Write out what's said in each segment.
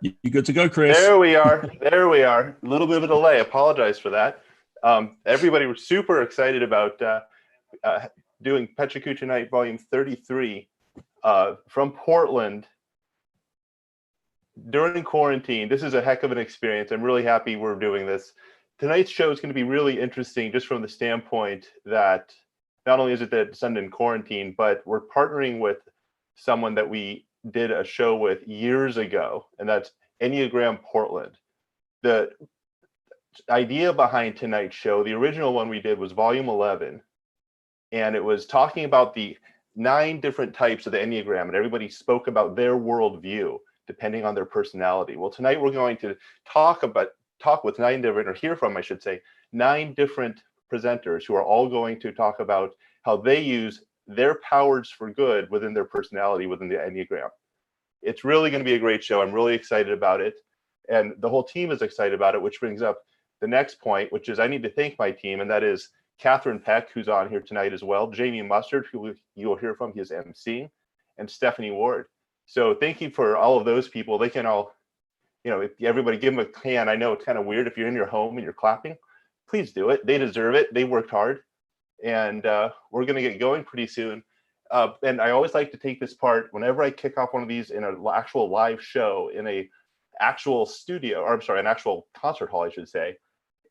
You good to go, Chris? There we are. There we are. A little bit of a delay. Apologize for that. Everybody was super excited about doing PechaKucha Night Volume 33 from Portland during quarantine. This is a heck of an experience. I'm really happy we're doing this. Tonight's show is going to be really interesting just from the standpoint that not only is it that it's in quarantine, but we're partnering with someone that we did a show with years ago, and that's Enneagram Portland. The idea behind tonight's show, the original one we did was Volume 11, and it was talking about the 9 different types of the Enneagram, and everybody spoke about their worldview depending on their personality. Well, tonight we're going to talk with 9 different, or hear from, I should say, 9 different presenters who are all going to talk about how they use their powers for good within their personality within the Enneagram. It's really going to be a great show. I'm really excited about it. And the whole team is excited about it, which brings up the next point, which is I need to thank my team, and that is Catherine Peck, who's on here tonight as well, Jamie Mustard, who you'll hear from, he is emceeing, and Stephanie Ward. So thank you for all of those people. They can all, if everybody give them a hand. I know it's kind of weird if you're in your home and you're clapping. Please do it. They deserve it. They worked hard. And we're going to get going pretty soon. And I always like to take this part whenever I kick off one of these in an actual live show in a actual studio, or I'm sorry, an actual concert hall, I should say,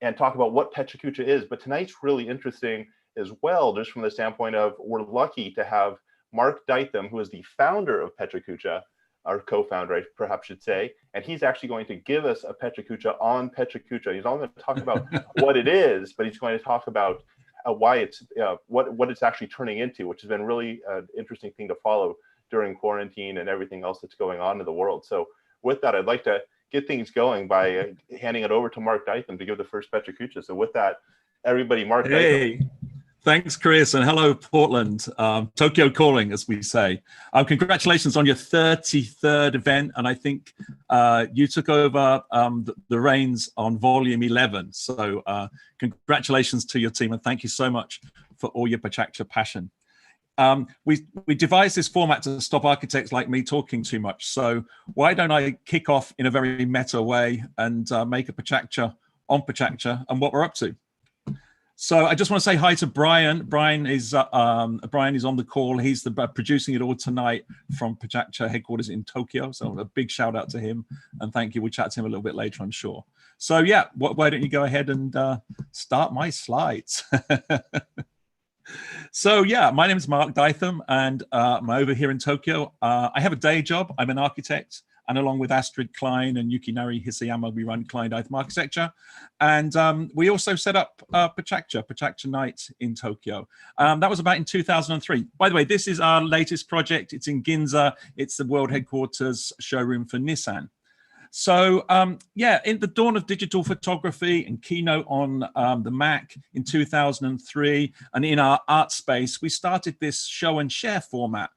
and talk about what PechaKucha is. But tonight's really interesting as well, just from the standpoint of we're lucky to have Mark DYTHAM, who is the founder of PechaKucha, our co-founder, I perhaps should say, and he's actually going to give us a PechaKucha on PechaKucha. He's not going to talk about what it is, but he's going to talk about why it's what it's actually turning into, which has been really an interesting thing to follow during quarantine and everything else that's going on in the world. So with that, I'd like to get things going by handing it over to Mark DYTHAM to give the first PechaKucha. So with that, everybody, Mark DYTHAM. Thanks, Chris, and hello, Portland. Tokyo calling, as we say. Congratulations on your 33rd event, and I think you took over the reins on Volume 11. So congratulations to your team, and thank you so much for all your PechaKucha passion. We devised this format to stop architects like me talking too much. So why don't I kick off in a very meta way and make a PechaKucha on PechaKucha and what we're up to. So I just want to say hi to Brian. Brian is on the call. He's producing it all tonight from PechaKucha headquarters in Tokyo. So a big shout out to him and thank you. We'll chat to him a little bit later, I'm sure. So yeah, why don't you go ahead and start my slides? So yeah, my name is Mark DYTHAM and I'm over here in Tokyo. I have a day job. I'm an architect. And along with Astrid Klein and Yukinari Hisayama, we run Klein DYTHAM Architecture. And we also set up PechaKucha Night in Tokyo. That was about in 2003. By the way, this is our latest project. It's in Ginza. It's the world headquarters showroom for Nissan. So yeah, in the dawn of digital photography and Keynote on the Mac in 2003, and in our art space, we started this show and share format.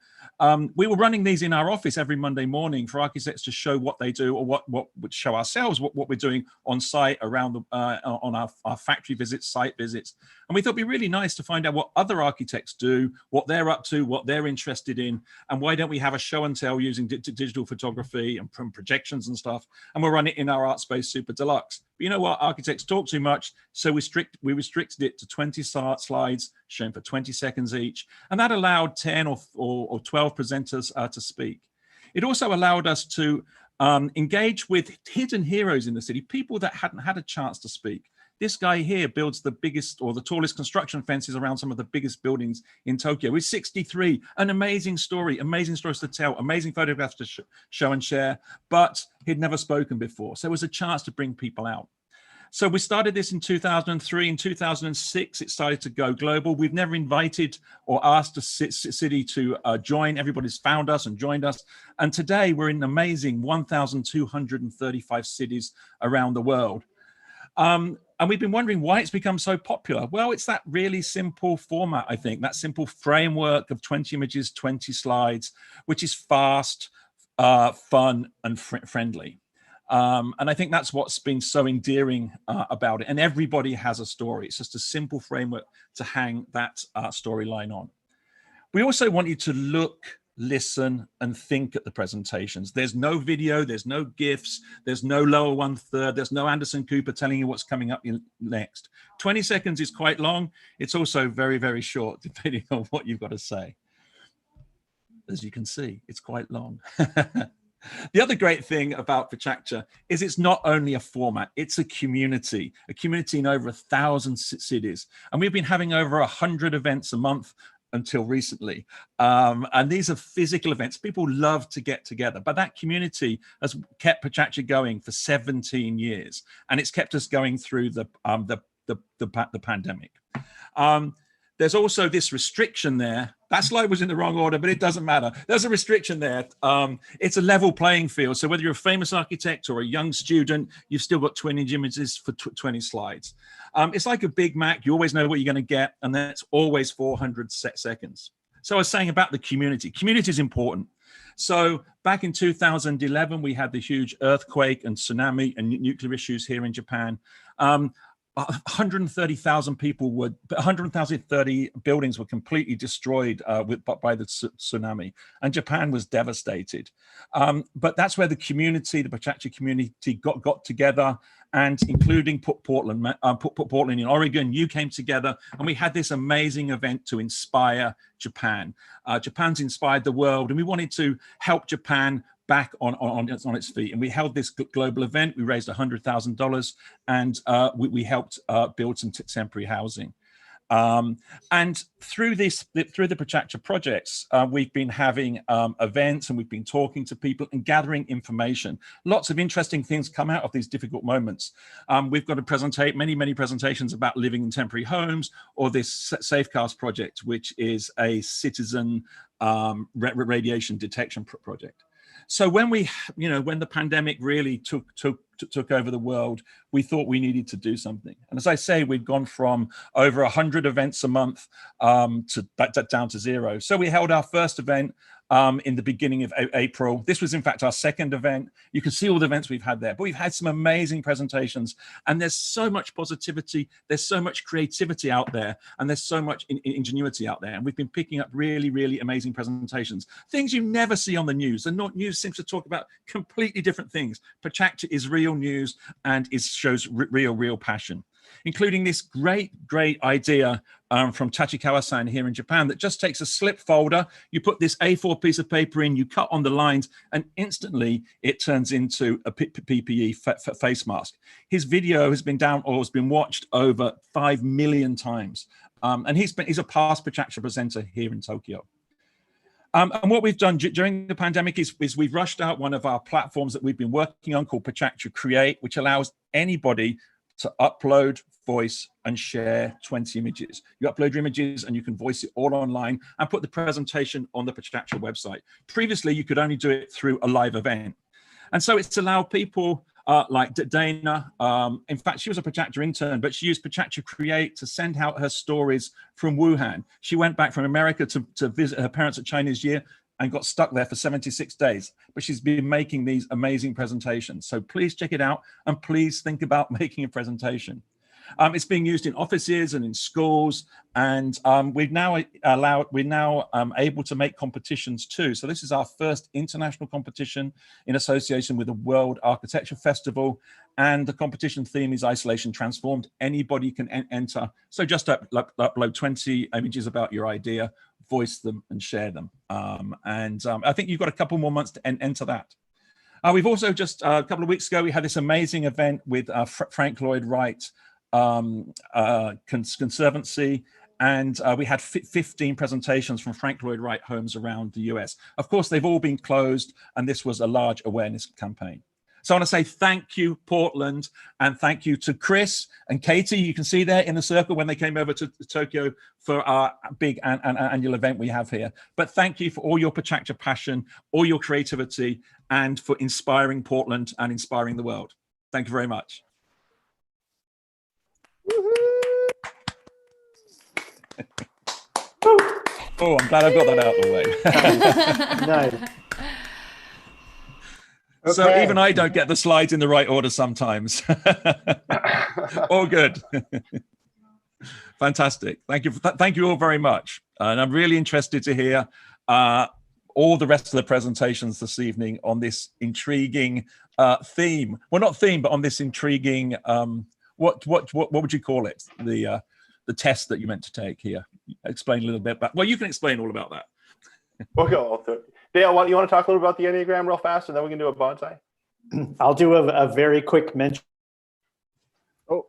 We were running these in our office every Monday morning for architects to show what they do, or what would show ourselves what we're doing on site around on our factory visits, site visits. And we thought it'd be really nice to find out what other architects do, what they're up to, what they're interested in, and why don't we have a show and tell using digital photography and projections and stuff, and we'll run it in our art space super deluxe. But you know what, architects talk too much, so we restricted it to 20 slides shown for 20 seconds each, and that allowed 10 or 12 presenters to speak. It also allowed us to engage with hidden heroes in the city, people that hadn't had a chance to speak. This guy here builds the biggest or the tallest construction fences around some of the biggest buildings in Tokyo. He's 63, an amazing stories to tell, amazing photographs to show and share, but he'd never spoken before. So it was a chance to bring people out. So we started this in 2003. In 2006, it started to go global. We've never invited or asked a city to join. Everybody's found us and joined us. And today we're in an amazing 1,235 cities around the world. And we've been wondering why it's become so popular. Well, it's that really simple format, I think, that simple framework of 20 images, 20 slides, which is fast, fun, and friendly. And I think that's what's been so endearing about it. And everybody has a story. It's just a simple framework to hang that storyline on. We also want you to look listen, and think at the presentations. There's no video, there's no GIFs, there's no lower 1/3, there's no Anderson Cooper telling you what's coming up next. 20 seconds is quite long. It's also very, very short, depending on what you've got to say. As you can see, it's quite long. The other great thing about PechaKucha is it's not only a format, it's a community in over 1,000 cities. And we've been having over 100 events a month until recently. And these are physical events. People love to get together, but that community has kept PechaKucha going for 17 years. And it's kept us going through the pandemic. There's also this restriction there. That slide was in the wrong order, but it doesn't matter. There's a restriction there. It's a level playing field. So whether you're a famous architect or a young student, you've still got 20 images for 20 slides. It's like a Big Mac. You always know what you're going to get, and that's always 400 seconds. So I was saying about the community. Community is important. So back in 2011, we had the huge earthquake and tsunami and nuclear issues here in Japan. 130,000 people were, 130 buildings were completely destroyed by the tsunami, and Japan was devastated. But that's where the community, the PechaKucha community, got together, and including Portland in Oregon, you came together, and we had this amazing event to inspire Japan. Japan's inspired the world, and we wanted to help Japan back on its feet. And we held this global event. We raised $100,000, and we helped build some temporary housing. And through the PechaKucha projects, we've been having events, and we've been talking to people and gathering information. Lots of interesting things come out of these difficult moments. We've got to many presentations about living in temporary homes, or this Safecast project, which is a citizen radiation detection project. So when when the pandemic really took over the world, we thought we needed to do something. And as I say, we've gone from over 100 events a month down to 0. So we held our first event in the beginning of April. This was in fact our second event. You can see all the events we've had there, but we've had some amazing presentations, and there's so much positivity, there's so much creativity out there, and there's so much ingenuity out there. And we've been picking up really, really amazing presentations, things you never see on the news. The news seems to talk about completely different things. PechaKucha is real news and shows real passion, including this great idea from Tachikawa-san here in Japan that just takes a slip folder, you put this A4 piece of paper in, you cut on the lines, and instantly it turns into a PPE face mask. His video has been watched over 5 million times. And he's a past PechaKucha presenter here in Tokyo. And what we've done during the pandemic is we've rushed out one of our platforms that we've been working on called PechaKucha Create, which allows anybody to upload, voice, and share 20 images. You upload your images and you can voice it all online and put the presentation on the PechaKucha website. Previously, you could only do it through a live event. And so it's allowed people like Dana, in fact, she was a PechaKucha intern, but she used PechaKucha Create to send out her stories from Wuhan. She went back from America to visit her parents at Chinese Year and got stuck there for 76 days. But she's been making these amazing presentations. So please check it out, and please think about making a presentation. It's being used in offices and in schools, and we're now able to make competitions too. So this is our first international competition in association with the World Architecture Festival, and the competition theme is Isolation Transformed. Anybody can enter. So just upload 20 images about your idea, voice them, and share them. I think you've got a couple more months to enter that. We've also just a couple of weeks ago, we had this amazing event with Frank Lloyd Wright Conservancy, and we had 15 presentations from Frank Lloyd Wright homes around the US. Of course, they've all been closed, and this was a large awareness campaign. So I want to say thank you, Portland, and thank you to Chris and Katie. You can see there in the circle when they came over to Tokyo for our big annual event we have here. But thank you for all your PechaKucha passion, all your creativity, and for inspiring Portland and inspiring the world. Thank you very much. Oh, I'm glad I've got that out of the way. Nice. Okay. So even I don't get the slides in the right order sometimes. All good. Fantastic. Thank you all very much. And I'm really interested to hear all the rest of the presentations this evening on this intriguing theme. Well, not theme, but on this intriguing, what would you call it? The test that you meant to take here. Explain a little bit about, well, you can explain all about that. Okay, Dale, you want to talk a little about the Enneagram real fast, and then we can do a bonsai? I'll do a very quick mention. Oh.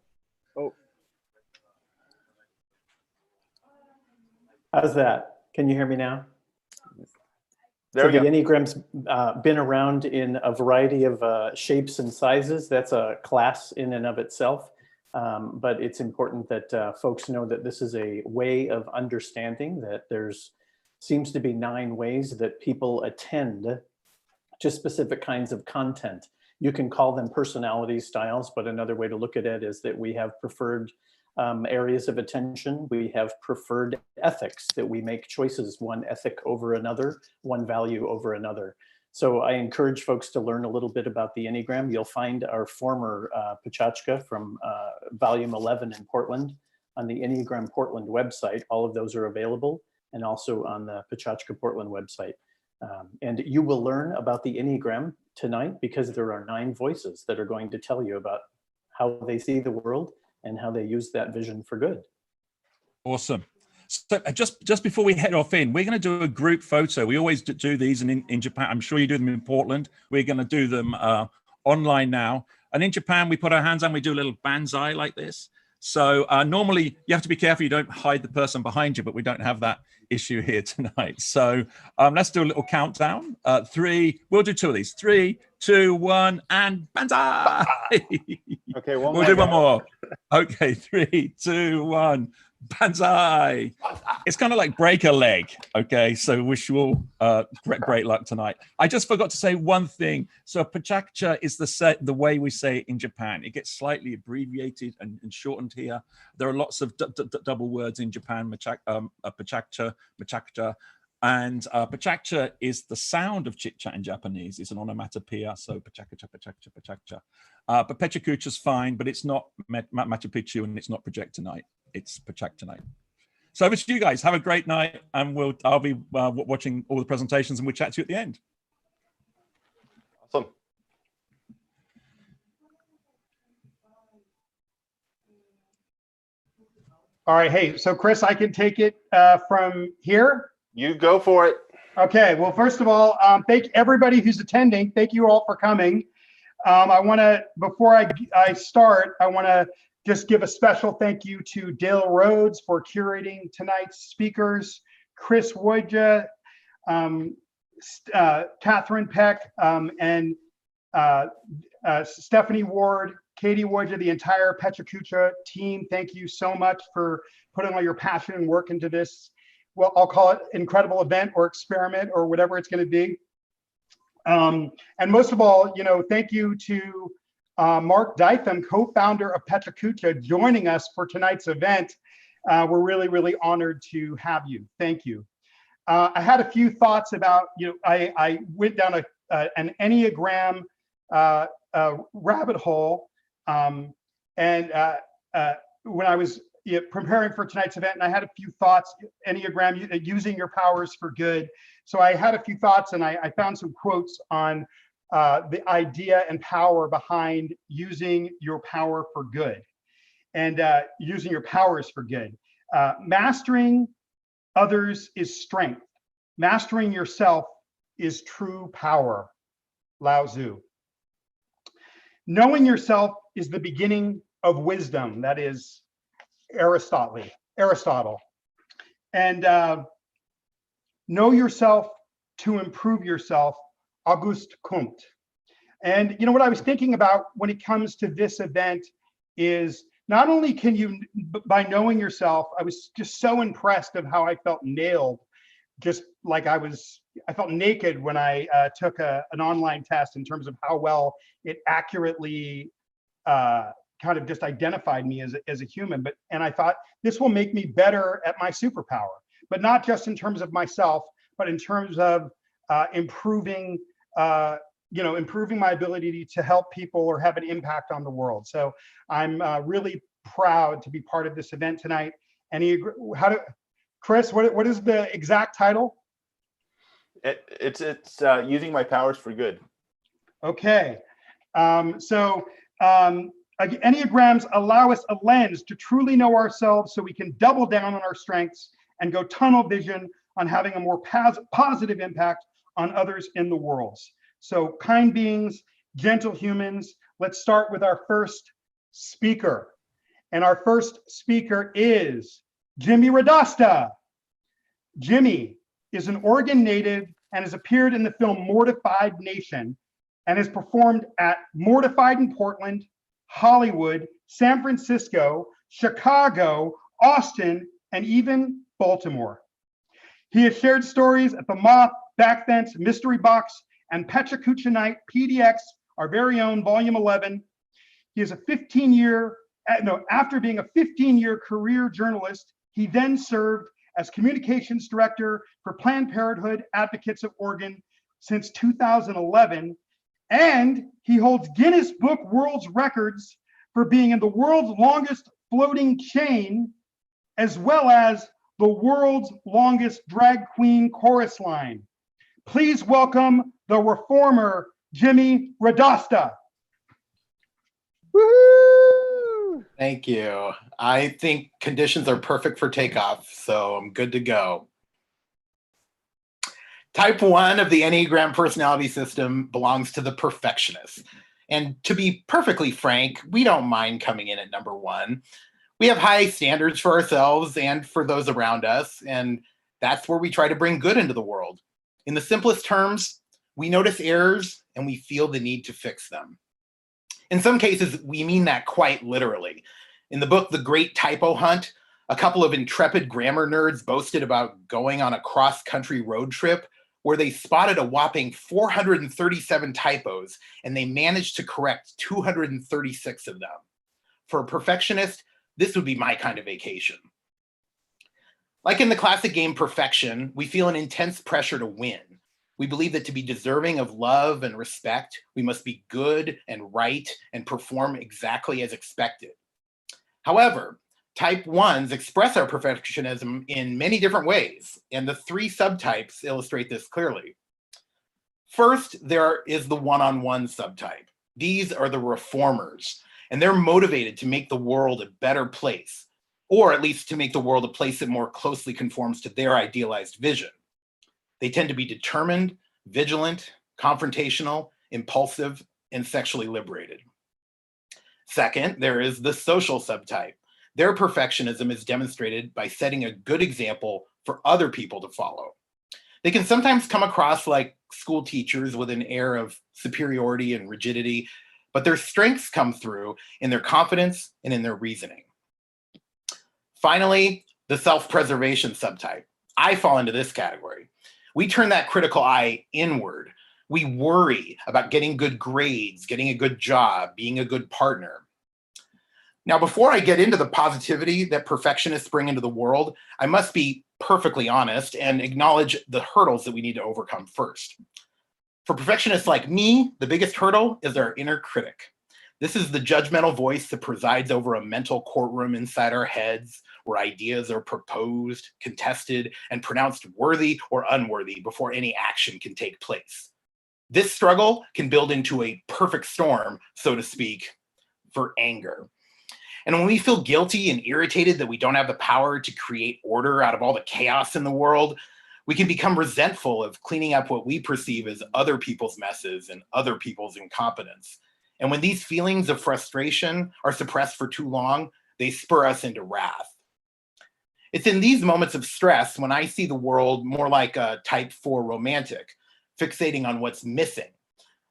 How's that? Can you hear me now? There we go. The Enneagram's been around in a variety of shapes and sizes. That's a class in and of itself. But it's important that folks know that this is a way of understanding, that seems to be 9 ways that people attend to specific kinds of content. You can call them personality styles, but another way to look at it is that we have preferred areas of attention. We have preferred ethics, that we make choices, one ethic over another, one value over another. So I encourage folks to learn a little bit about the Enneagram. You'll find our former PechaKucha from volume 11 in Portland on the Enneagram Portland website. All of those are available, and also on the PechaKucha Portland website. And you will learn about the Enneagram tonight, because there are 9 voices that are going to tell you about how they see the world and how they use that vision for good. Awesome. So just before we head off in, we're going to do a group photo. We always do these in Japan. I'm sure you do them in Portland. We're going to do them online now. And in Japan, we put our hands on, we do a little banzai like this. So normally you have to be careful you don't hide the person behind you, but we don't have that issue here tonight. So let's do a little countdown. 3, we'll do 2 of these. 3, 2, 1, and banzai. Okay, we'll do one more. Okay, 3, 2, 1. Banzai. It's kind of like break a leg. Okay, so wish you all great luck tonight. I just forgot to say one thing. So PechaKucha is the way we say it in Japan. It gets slightly abbreviated and shortened here. There are lots of double words in Japan. PechaKucha, and PechaKucha is the sound of chit chat in Japanese. It's an onomatopoeia. So PechaKucha. But PechaKucha's fine, but it's not Machu Picchu, and it's not Project Tonight. It's PechaKucha Night. So over to you guys. Have a great night, and I'll be watching all the presentations, and we'll chat to you at the end. Awesome. All right. Hey, so Chris, I can take it from here. You go for it. Okay. Well, first of all, thank everybody who's attending. Thank you all for coming. I want to, before I start, I want to just give a special thank you to Dale RHODES for curating tonight's speakers, Chris Wojda, Catherine Peck, and Stephanie Ward, Katie Wojda, the entire PechaKucha team. Thank you so much for putting all your passion and work into this. Well, I'll call it incredible event or experiment or whatever it's going to be. And most of all, thank you to Mark DYTHAM, co-founder of PechaKucha, joining us for tonight's event. We're really, really honored to have you. Thank you. I had a few thoughts about, I went down an Enneagram rabbit hole, and when I was preparing for tonight's event, and I had a few thoughts, Enneagram, using your powers for good. So I had a few thoughts, and I found some quotes on the idea and power behind using your power for good, and using your powers for good. Mastering others is strength. Mastering yourself is true power. Lao Tzu. Knowing yourself is the beginning of wisdom. That is Aristotle. And know yourself to improve yourself, Auguste Comte. And what I was thinking about when it comes to this event is not only can you, by knowing yourself, I was just so impressed of how I felt nailed, just like I felt naked when I took an online test in terms of how well it accurately kind of just identified me as a human. And I thought this will make me better at my superpower, but not just in terms of myself, but in terms of improving improving my ability to help people or have an impact on the world. So I'm really proud to be part of this event tonight. Chris, what is the exact title? It's using my powers for good. Okay. Enneagrams allow us a lens to truly know ourselves so we can double down on our strengths and go tunnel vision on having a more positive impact on others in the world. So kind beings, gentle humans. Let's start with our first speaker. And our first speaker is Jimmy RADOSTA. Jimmy is an Oregon native and has appeared in the film Mortified Nation and has performed at Mortified in Portland, Hollywood, San Francisco, Chicago, Austin, and even Baltimore. He has shared stories at the Moth, Backfence, Mystery Box, and PechaKucha Night PDX, our very own Volume 11. He is after being a 15-year career journalist, he then served as communications director for Planned Parenthood Advocates of Oregon since 2011. And he holds Guinness Book World Records for being in the world's longest floating chain, as well as the world's longest drag queen chorus line. Please welcome the reformer, Jimmy RADOSTA. Woo! Thank you. I think conditions are perfect for takeoff, so I'm good to go. Type 1 of the Enneagram personality system belongs to the perfectionist. And to be perfectly frank, we don't mind coming in at number 1. We have high standards for ourselves and for those around us, and that's where we try to bring good into the world. In the simplest terms, we notice errors and we feel the need to fix them. In some cases, we mean that quite literally. In the book, The Great Typo Hunt, a couple of intrepid grammar nerds boasted about going on a cross-country road trip where they spotted a whopping 437 typos, and they managed to correct 236 of them. For a perfectionist, this would be my kind of vacation. Like in the classic game Perfection, we feel an intense pressure to win. We believe that to be deserving of love and respect, we must be good and right and perform exactly as expected. However, Type 1s express our perfectionism in many different ways, and the 3 subtypes illustrate this clearly. First, there is the one-on-one subtype. These are the reformers, and they're motivated to make the world a better place, or at least to make the world a place that more closely conforms to their idealized vision. They tend to be determined, vigilant, confrontational, impulsive, and sexually liberated. Second, there is the social subtype. Their perfectionism is demonstrated by setting a good example for other people to follow. They can sometimes come across like school teachers with an air of superiority and rigidity, but their strengths come through in their confidence and in their reasoning. Finally, the self-preservation subtype. I fall into this category. We turn that critical eye inward. We worry about getting good grades, getting a good job, being a good partner. Now, before I get into the positivity that perfectionists bring into the world, I must be perfectly honest and acknowledge the hurdles that we need to overcome first. For perfectionists like me, the biggest hurdle is our inner critic. This is the judgmental voice that presides over a mental courtroom inside our heads, where ideas are proposed, contested, and pronounced worthy or unworthy before any action can take place. This struggle can build into a perfect storm, so to speak, for anger. And when we feel guilty and irritated that we don't have the power to create order out of all the chaos in the world, we can become resentful of cleaning up what we perceive as other people's messes and other people's incompetence. And when these feelings of frustration are suppressed for too long, they spur us into wrath. It's in these moments of stress when I see the world more like a Type 4 romantic, fixating on what's missing.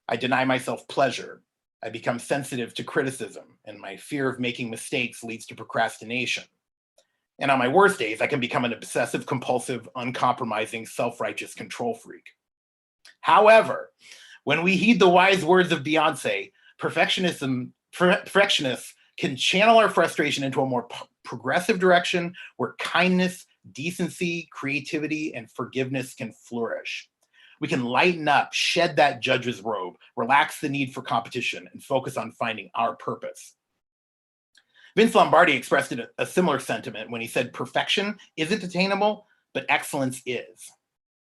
I deny myself pleasure. I become sensitive to criticism, and my fear of making mistakes leads to procrastination. And on my worst days, I can become an obsessive, compulsive, uncompromising, self-righteous control freak. However, when we heed the wise words of Beyonce, perfectionists can channel our frustration into a more progressive direction where kindness, decency, creativity, and forgiveness can flourish. We can lighten up, shed that judge's robe, relax the need for competition, and focus on finding our purpose. Vince Lombardi expressed a similar sentiment when he said perfection isn't attainable, but excellence is.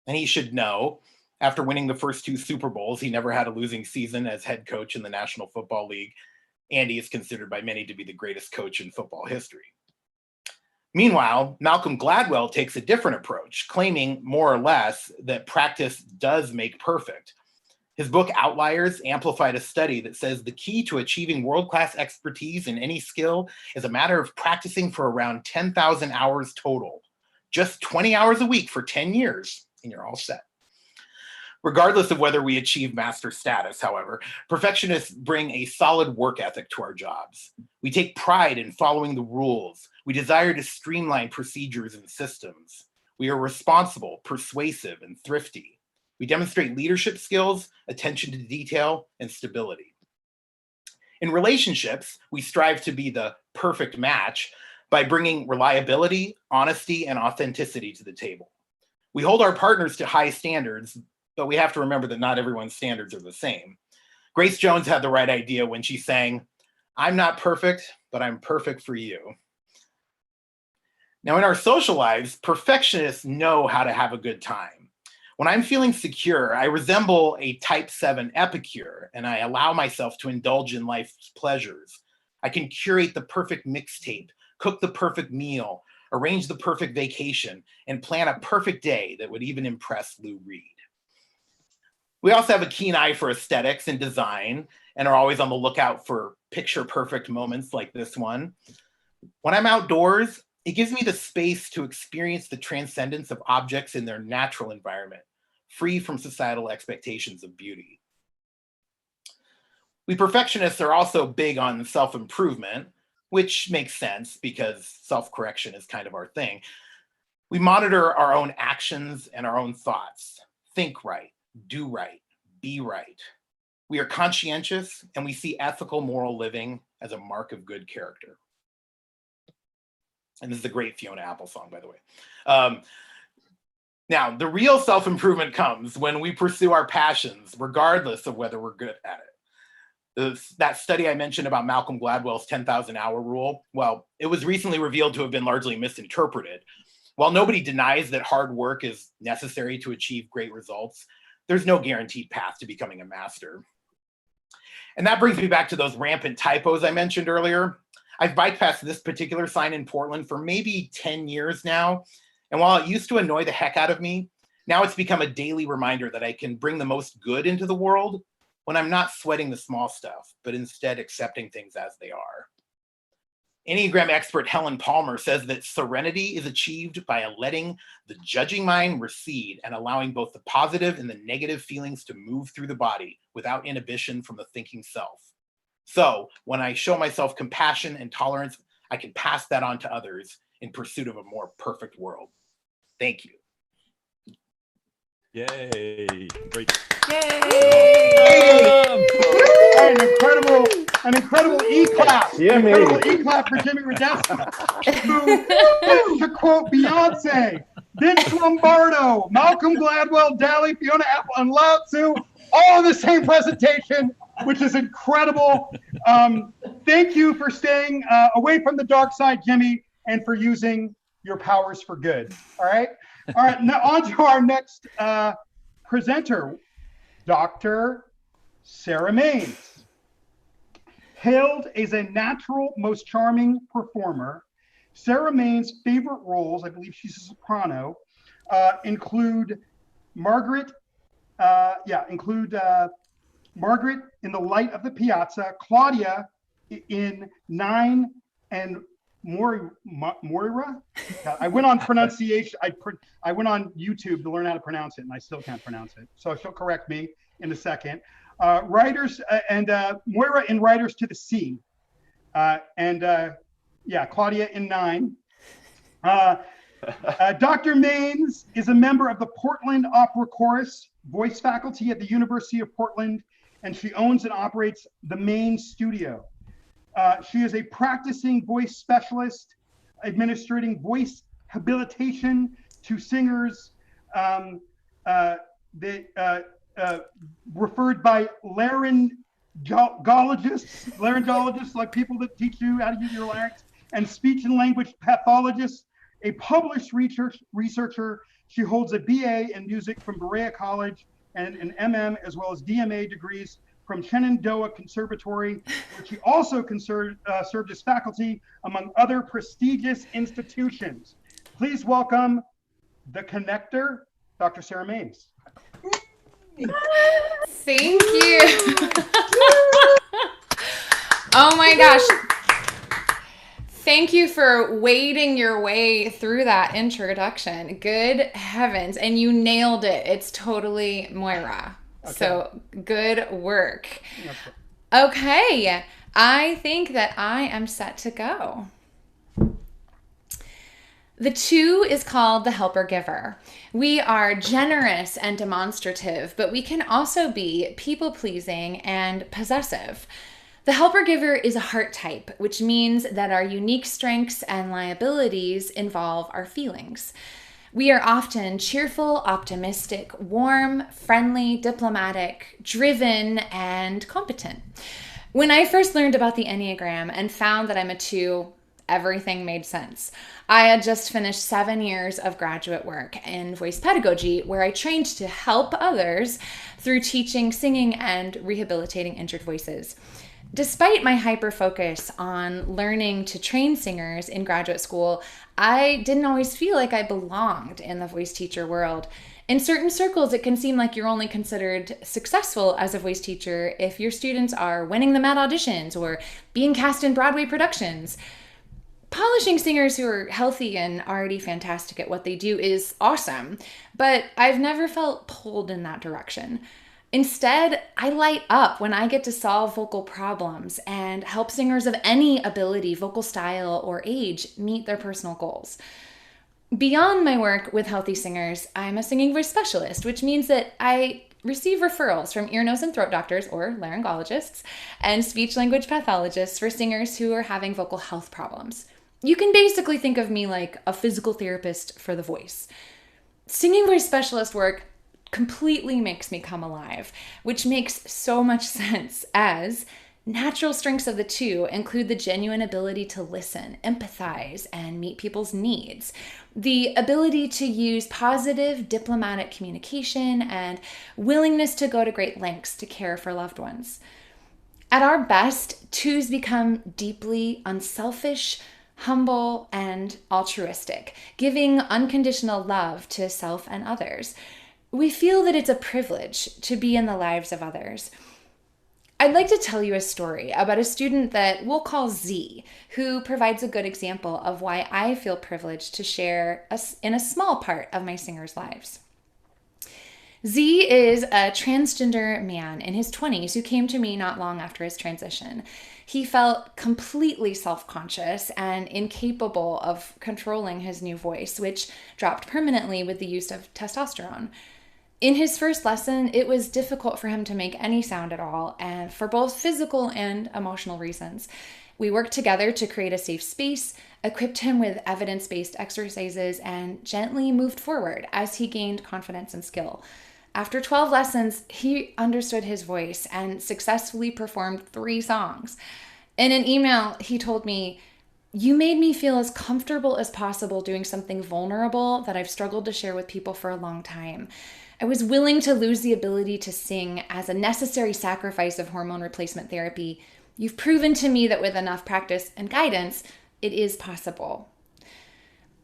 And he should know After winning the first 2 Super Bowls, he never had a losing season as head coach in the National Football League. Andy is considered by many to be the greatest coach in football history. Meanwhile, Malcolm Gladwell takes a different approach, claiming more or less that practice does make perfect. His book Outliers amplified a study that says the key to achieving world-class expertise in any skill is a matter of practicing for around 10,000 hours total. Just 20 hours a week for 10 years, and you're all set. Regardless of whether we achieve master status, however, perfectionists bring a solid work ethic to our jobs. We take pride in following the rules. We desire to streamline procedures and systems. We are responsible, persuasive, and thrifty. We demonstrate leadership skills, attention to detail, and stability. In relationships, we strive to be the perfect match by bringing reliability, honesty, and authenticity to the table. We hold our partners to high standards, but we have to remember that not everyone's standards are the same. Grace Jones had the right idea when she sang, "I'm not perfect, but I'm perfect for you." Now, in our social lives, perfectionists know how to have a good time. When I'm feeling secure, I resemble a type 7 epicure, and I allow myself to indulge in life's pleasures. I can curate the perfect mixtape, cook the perfect meal, arrange the perfect vacation, and plan a perfect day that would even impress Lou Reed. We also have a keen eye for aesthetics and design and are always on the lookout for picture perfect moments like this one. When I'm outdoors, it gives me the space to experience the transcendence of objects in their natural environment, free from societal expectations of beauty. We perfectionists are also big on self-improvement, which makes sense because self-correction is kind of our thing. We monitor our own actions and our own thoughts. Think right, do right, be right. We are conscientious and we see ethical, moral living as a mark of good character. And this is a great Fiona Apple song, by the way. Now, the real self-improvement comes when we pursue our passions, regardless of whether we're good at it. That study I mentioned about Malcolm Gladwell's 10,000 hour rule, well, it was recently revealed to have been largely misinterpreted. While nobody denies that hard work is necessary to achieve great results, there's no guaranteed path to becoming a master. And that brings me back to those rampant typos I mentioned earlier. I've bypassed this particular sign in Portland for maybe 10 years now. And while it used to annoy the heck out of me, now it's become a daily reminder that I can bring the most good into the world when I'm not sweating the small stuff, but instead accepting things as they are. Enneagram expert Helen Palmer says that serenity is achieved by letting the judging mind recede and allowing both the positive and the negative feelings to move through the body without inhibition from the thinking self. So when I show myself compassion and tolerance, I can pass that on to others in pursuit of a more perfect world. Thank you. Yay. Great. Yay! An incredible E-clap. Yeah, An incredible E-clap for Jimmy RADOSTA. To quote Beyonce, Vince Lombardo, Malcolm Gladwell, Dali, Fiona Apple, and Lao Tzu, all in the same presentation, which is incredible. Thank you for staying away from the dark side, Jimmy, and for using your powers for good. All right. All right. Now on to our next presenter, Dr. Sarah Maines. Hailed as a natural, most charming performer, Sarah Maines' favorite roles, I believe she's a soprano, include Margaret. Margaret in The Light of the Piazza, Claudia in 9, and Moira. I went on pronunciation. I went on YouTube to learn how to pronounce it, and I still can't pronounce it. So she'll correct me in a second. Writers and Moira in Riders to the Sea, Claudia in 9. Dr. Maines is a member of the Portland Opera Chorus voice faculty at the University of Portland, and she owns and operates the Maines Studio. She is a practicing voice specialist, administering voice habilitation to singers referred by laryngologists, like people that teach you how to use your larynx, and speech and language pathologists. A published researcher, she holds a BA in music from Berea College and an MM, as well as DMA degrees from Shenandoah Conservatory, where she also served as faculty among other prestigious institutions. Please welcome the connector, Dr. Sarah Maines. Thank you. Oh my gosh. Thank you for wading your way through that introduction. Good heavens. And you nailed it. It's totally Moira. Okay. So good work. Okay. I think that I am set to go. The 2 is called the helper giver. We are generous and demonstrative, but we can also be people-pleasing and possessive. The helper giver is a heart type, which means that our unique strengths and liabilities involve our feelings. We are often cheerful, optimistic, warm, friendly, diplomatic, driven, and competent. When I first learned about the Enneagram and found that I'm a 2, everything made sense. I had just finished 7 years of graduate work in voice pedagogy, where I trained to help others through teaching, singing, and rehabilitating injured voices. Despite my hyper-focus on learning to train singers in graduate school, I didn't always feel like I belonged in the voice teacher world. In certain circles, it can seem like you're only considered successful as a voice teacher if your students are winning the Met auditions or being cast in Broadway productions. Polishing singers who are healthy and already fantastic at what they do is awesome, but I've never felt pulled in that direction. Instead, I light up when I get to solve vocal problems and help singers of any ability, vocal style, or age meet their personal goals. Beyond my work with healthy singers, I'm a singing voice specialist, which means that I receive referrals from ear, nose, and throat doctors, or laryngologists, and speech-language pathologists for singers who are having vocal health problems. You can basically think of me like a physical therapist for the voice. Singing voice specialist work completely makes me come alive, which makes so much sense, as natural strengths of the 2 include the genuine ability to listen, empathize, and meet people's needs, the ability to use positive diplomatic communication, and willingness to go to great lengths to care for loved ones. At our best, 2s become deeply unselfish, humble, and altruistic, giving unconditional love to self and others. We feel that it's a privilege to be in the lives of others. I'd like to tell you a story about a student that we'll call Z, who provides a good example of why I feel privileged to share in a small part of my singers' lives. Z is a transgender man in his 20s who came to me not long after his transition. He felt completely self-conscious and incapable of controlling his new voice, which dropped permanently with the use of testosterone. In his first lesson, it was difficult for him to make any sound at all, and for both physical and emotional reasons. We worked together to create a safe space, equipped him with evidence-based exercises, and gently moved forward as he gained confidence and skill. After 12 lessons, he understood his voice and successfully performed 3 songs. In an email, he told me, "You made me feel as comfortable as possible doing something vulnerable that I've struggled to share with people for a long time. I was willing to lose the ability to sing as a necessary sacrifice of hormone replacement therapy. You've proven to me that with enough practice and guidance, it is possible."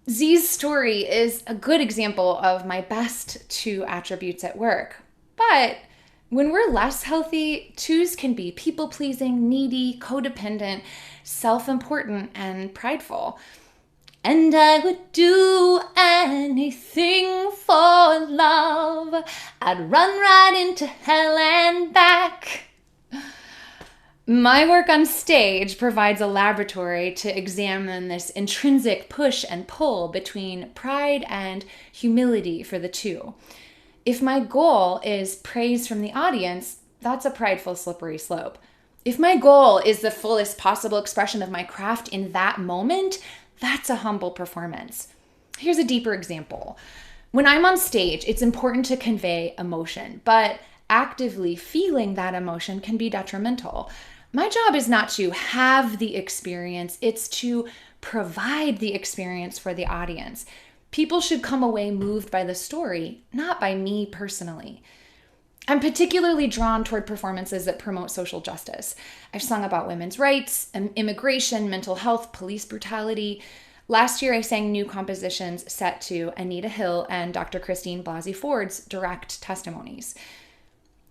Z's story is a good example of my best 2 attributes at work. But when we're less healthy, 2s can be people-pleasing, needy, codependent, self-important, and prideful. And I would do anything for love. I'd run right into hell and back. My work on stage provides a laboratory to examine this intrinsic push and pull between pride and humility for the 2. If my goal is praise from the audience, that's a prideful, slippery slope. If my goal is the fullest possible expression of my craft in that moment, that's a humble performance. Here's a deeper example. When I'm on stage, it's important to convey emotion, but actively feeling that emotion can be detrimental. My job is not to have the experience, it's to provide the experience for the audience. People should come away moved by the story, not by me personally. I'm particularly drawn toward performances that promote social justice. I've sung about women's rights, immigration, mental health, police brutality. Last year, I sang new compositions set to Anita Hill and Dr. Christine Blasey Ford's direct testimonies.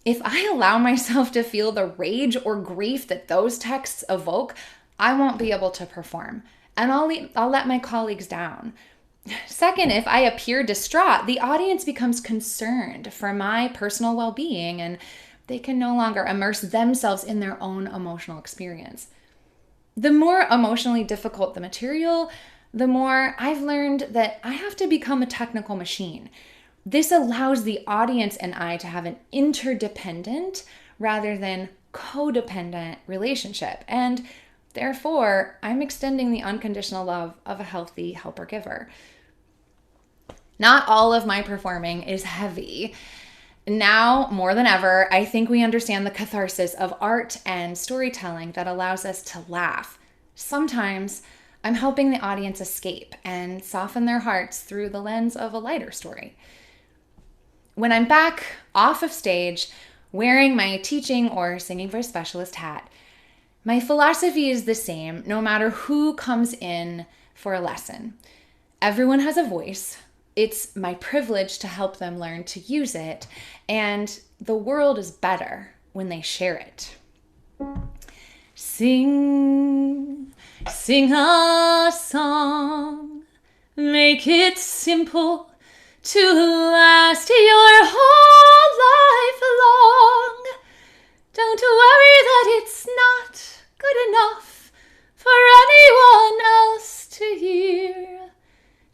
If I allow myself to feel the rage or grief that those texts evoke, I won't be able to perform, and I'll let my colleagues down. Second, if I appear distraught, the audience becomes concerned for my personal well-being, and they can no longer immerse themselves in their own emotional experience. The more emotionally difficult the material, the more I've learned that I have to become a technical machine. This allows the audience and I to have an interdependent rather than codependent relationship, and therefore, I'm extending the unconditional love of a healthy helper-giver. Not all of my performing is heavy. Now, more than ever, I think we understand the catharsis of art and storytelling that allows us to laugh. Sometimes, I'm helping the audience escape and soften their hearts through the lens of a lighter story. When I'm back off of stage, wearing my teaching or singing voice specialist hat, my philosophy is the same no matter who comes in for a lesson. Everyone has a voice. It's my privilege to help them learn to use it, and the world is better when they share it. Sing, sing a song, make it simple to last your whole life long. Don't worry that it's not good enough for anyone else to hear.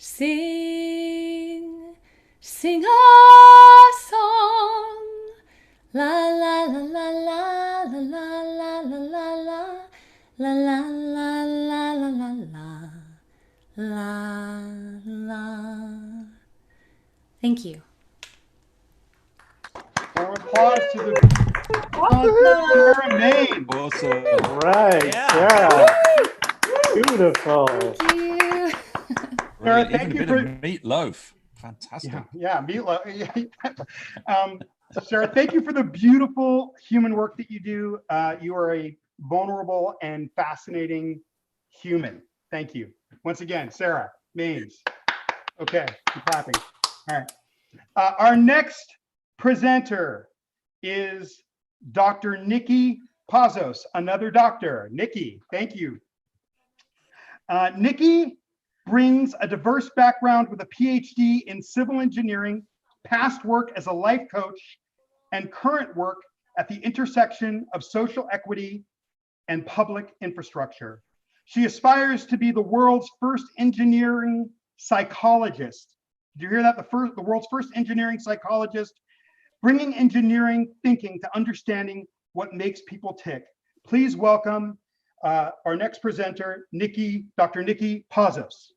Sing, sing a song. La la la la la la la la la la la la la la la la la la. Thank you. More applause to the Sarah Maine. Awesome. Right, Yeah. Sarah. Beautiful. Thank you. Sarah, Brilliant. thank Even you a bit of meatloaf. Fantastic. Yeah, meatloaf. Sarah, thank you for the beautiful human work that you do. You are a vulnerable and fascinating human. Thank you. Once again, Sarah Maines. Okay, I'm clapping. All right. Our next presenter is Dr. NICKI POZOS, another doctor. NICKI, thank you. NICKI brings a diverse background with a PhD in civil engineering, past work as a life coach, and current work at the intersection of social equity and public infrastructure. She aspires to be the world's first engineering psychologist. Did you hear that? The world's first engineering psychologist, bringing engineering thinking to understanding what makes people tick. Please welcome our next presenter, Dr. NICKI POZOS.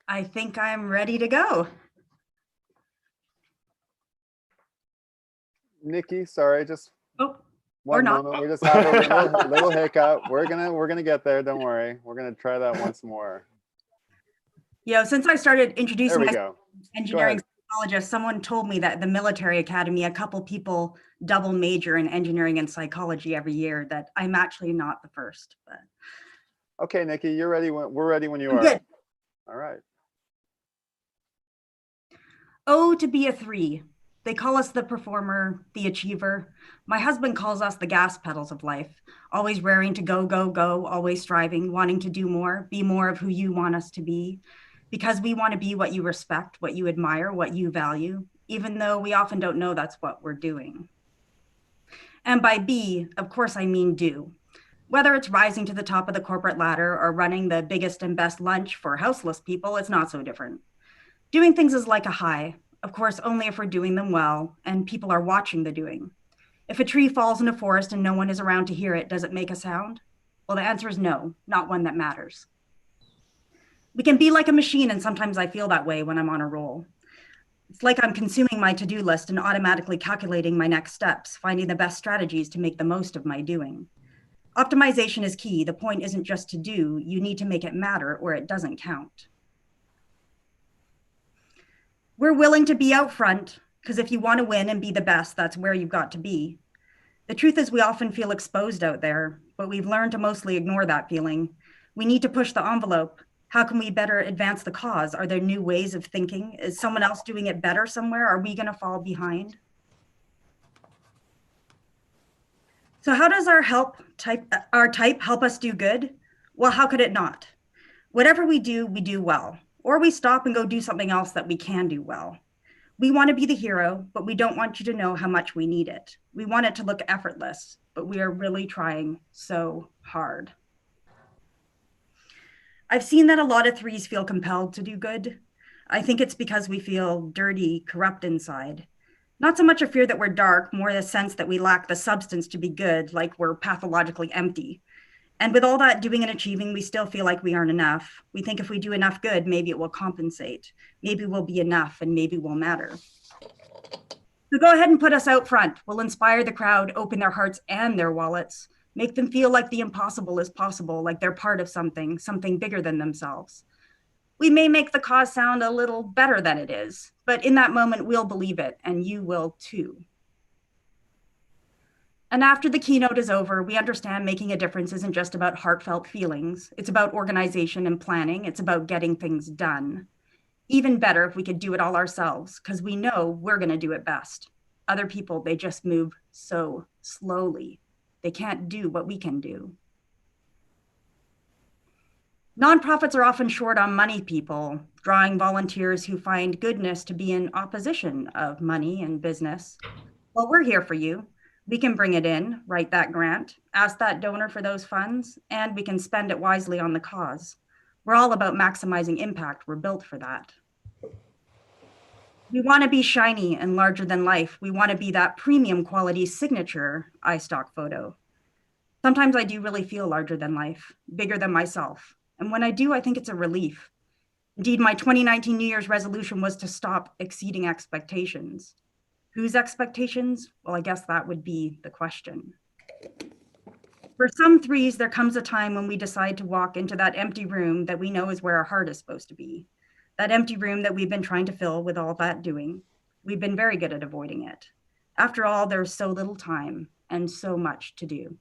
I think I'm ready to go. Nikki, sorry, just Oh, one not. moment. We just have a little hiccup. We're gonna get there. Don't worry. We're gonna try that once more. Since I started There introducing we myself go. as engineering psychologist, someone told me that at the military academy, a couple people double major in engineering and psychology every year, that I'm actually not the first. But Okay, Nikki, you're ready. We're ready when you are. good. All right. Oh, to be a 3. They call us the performer, the achiever. My husband calls us the gas pedals of life, always raring to go, go, go, always striving, wanting to do more, be more of who you want us to be, because we want to be what you respect, what you admire, what you value, even though we often don't know that's what we're doing. And by be, of course, I mean do. Whether it's rising to the top of the corporate ladder or running the biggest and best lunch for houseless people, it's not so different. Doing things is like a high, of course, only if we're doing them well and people are watching the doing. If a tree falls in a forest and no one is around to hear it, does it make a sound? Well, the answer is no, not one that matters. We can be like a machine, and sometimes I feel that way when I'm on a roll. It's like I'm consuming my to-do list and automatically calculating my next steps, finding the best strategies to make the most of my doing. Optimization is key. The point isn't just to do, you need to make it matter or it doesn't count. We're willing to be out front, because if you want to win and be the best, that's where you've got to be. The truth is we often feel exposed out there, but we've learned to mostly ignore that feeling. We need to push the envelope. How can we better advance the cause? Are there new ways of thinking? Is someone else doing it better somewhere? Are we going to fall behind? So how does our type help us do good? Well, how could it not? Whatever we do well, or we stop and go do something else that we can do well. We want to be the hero, but we don't want you to know how much we need it. We want it to look effortless, but we are really trying so hard. I've seen that a lot of 3s feel compelled to do good. I think it's because we feel dirty, corrupt inside. Not so much a fear that we're dark, more the sense that we lack the substance to be good, like we're pathologically empty. And with all that doing and achieving, we still feel like we aren't enough. We think if we do enough good, maybe it will compensate. Maybe we'll be enough and maybe we'll matter. So go ahead and put us out front. We'll inspire the crowd, open their hearts and their wallets, make them feel like the impossible is possible, like they're part of something bigger than themselves. We may make the cause sound a little better than it is, but in that moment, we'll believe it and you will too. And after the keynote is over, we understand making a difference isn't just about heartfelt feelings. It's about organization and planning. It's about getting things done. Even better if we could do it all ourselves, because we know we're going to do it best. Other people, they just move so slowly. They can't do what we can do. Nonprofits are often short on money people, drawing volunteers who find goodness to be in opposition of money and business. Well, we're here for you. We can bring it in, write that grant, ask that donor for those funds, and we can spend it wisely on the cause. We're all about maximizing impact. We're built for that. We want to be shiny and larger than life. We want to be that premium quality signature iStock photo. Sometimes I do really feel larger than life, bigger than myself. And when I do, I think it's a relief. Indeed, my 2019 New Year's resolution was to stop exceeding expectations. Whose expectations? Well, I guess that would be the question. For some 3s, there comes a time when we decide to walk into that empty room that we know is where our heart is supposed to be. That empty room that we've been trying to fill with all that doing. We've been very good at avoiding it. After all, there's so little time and so much to do.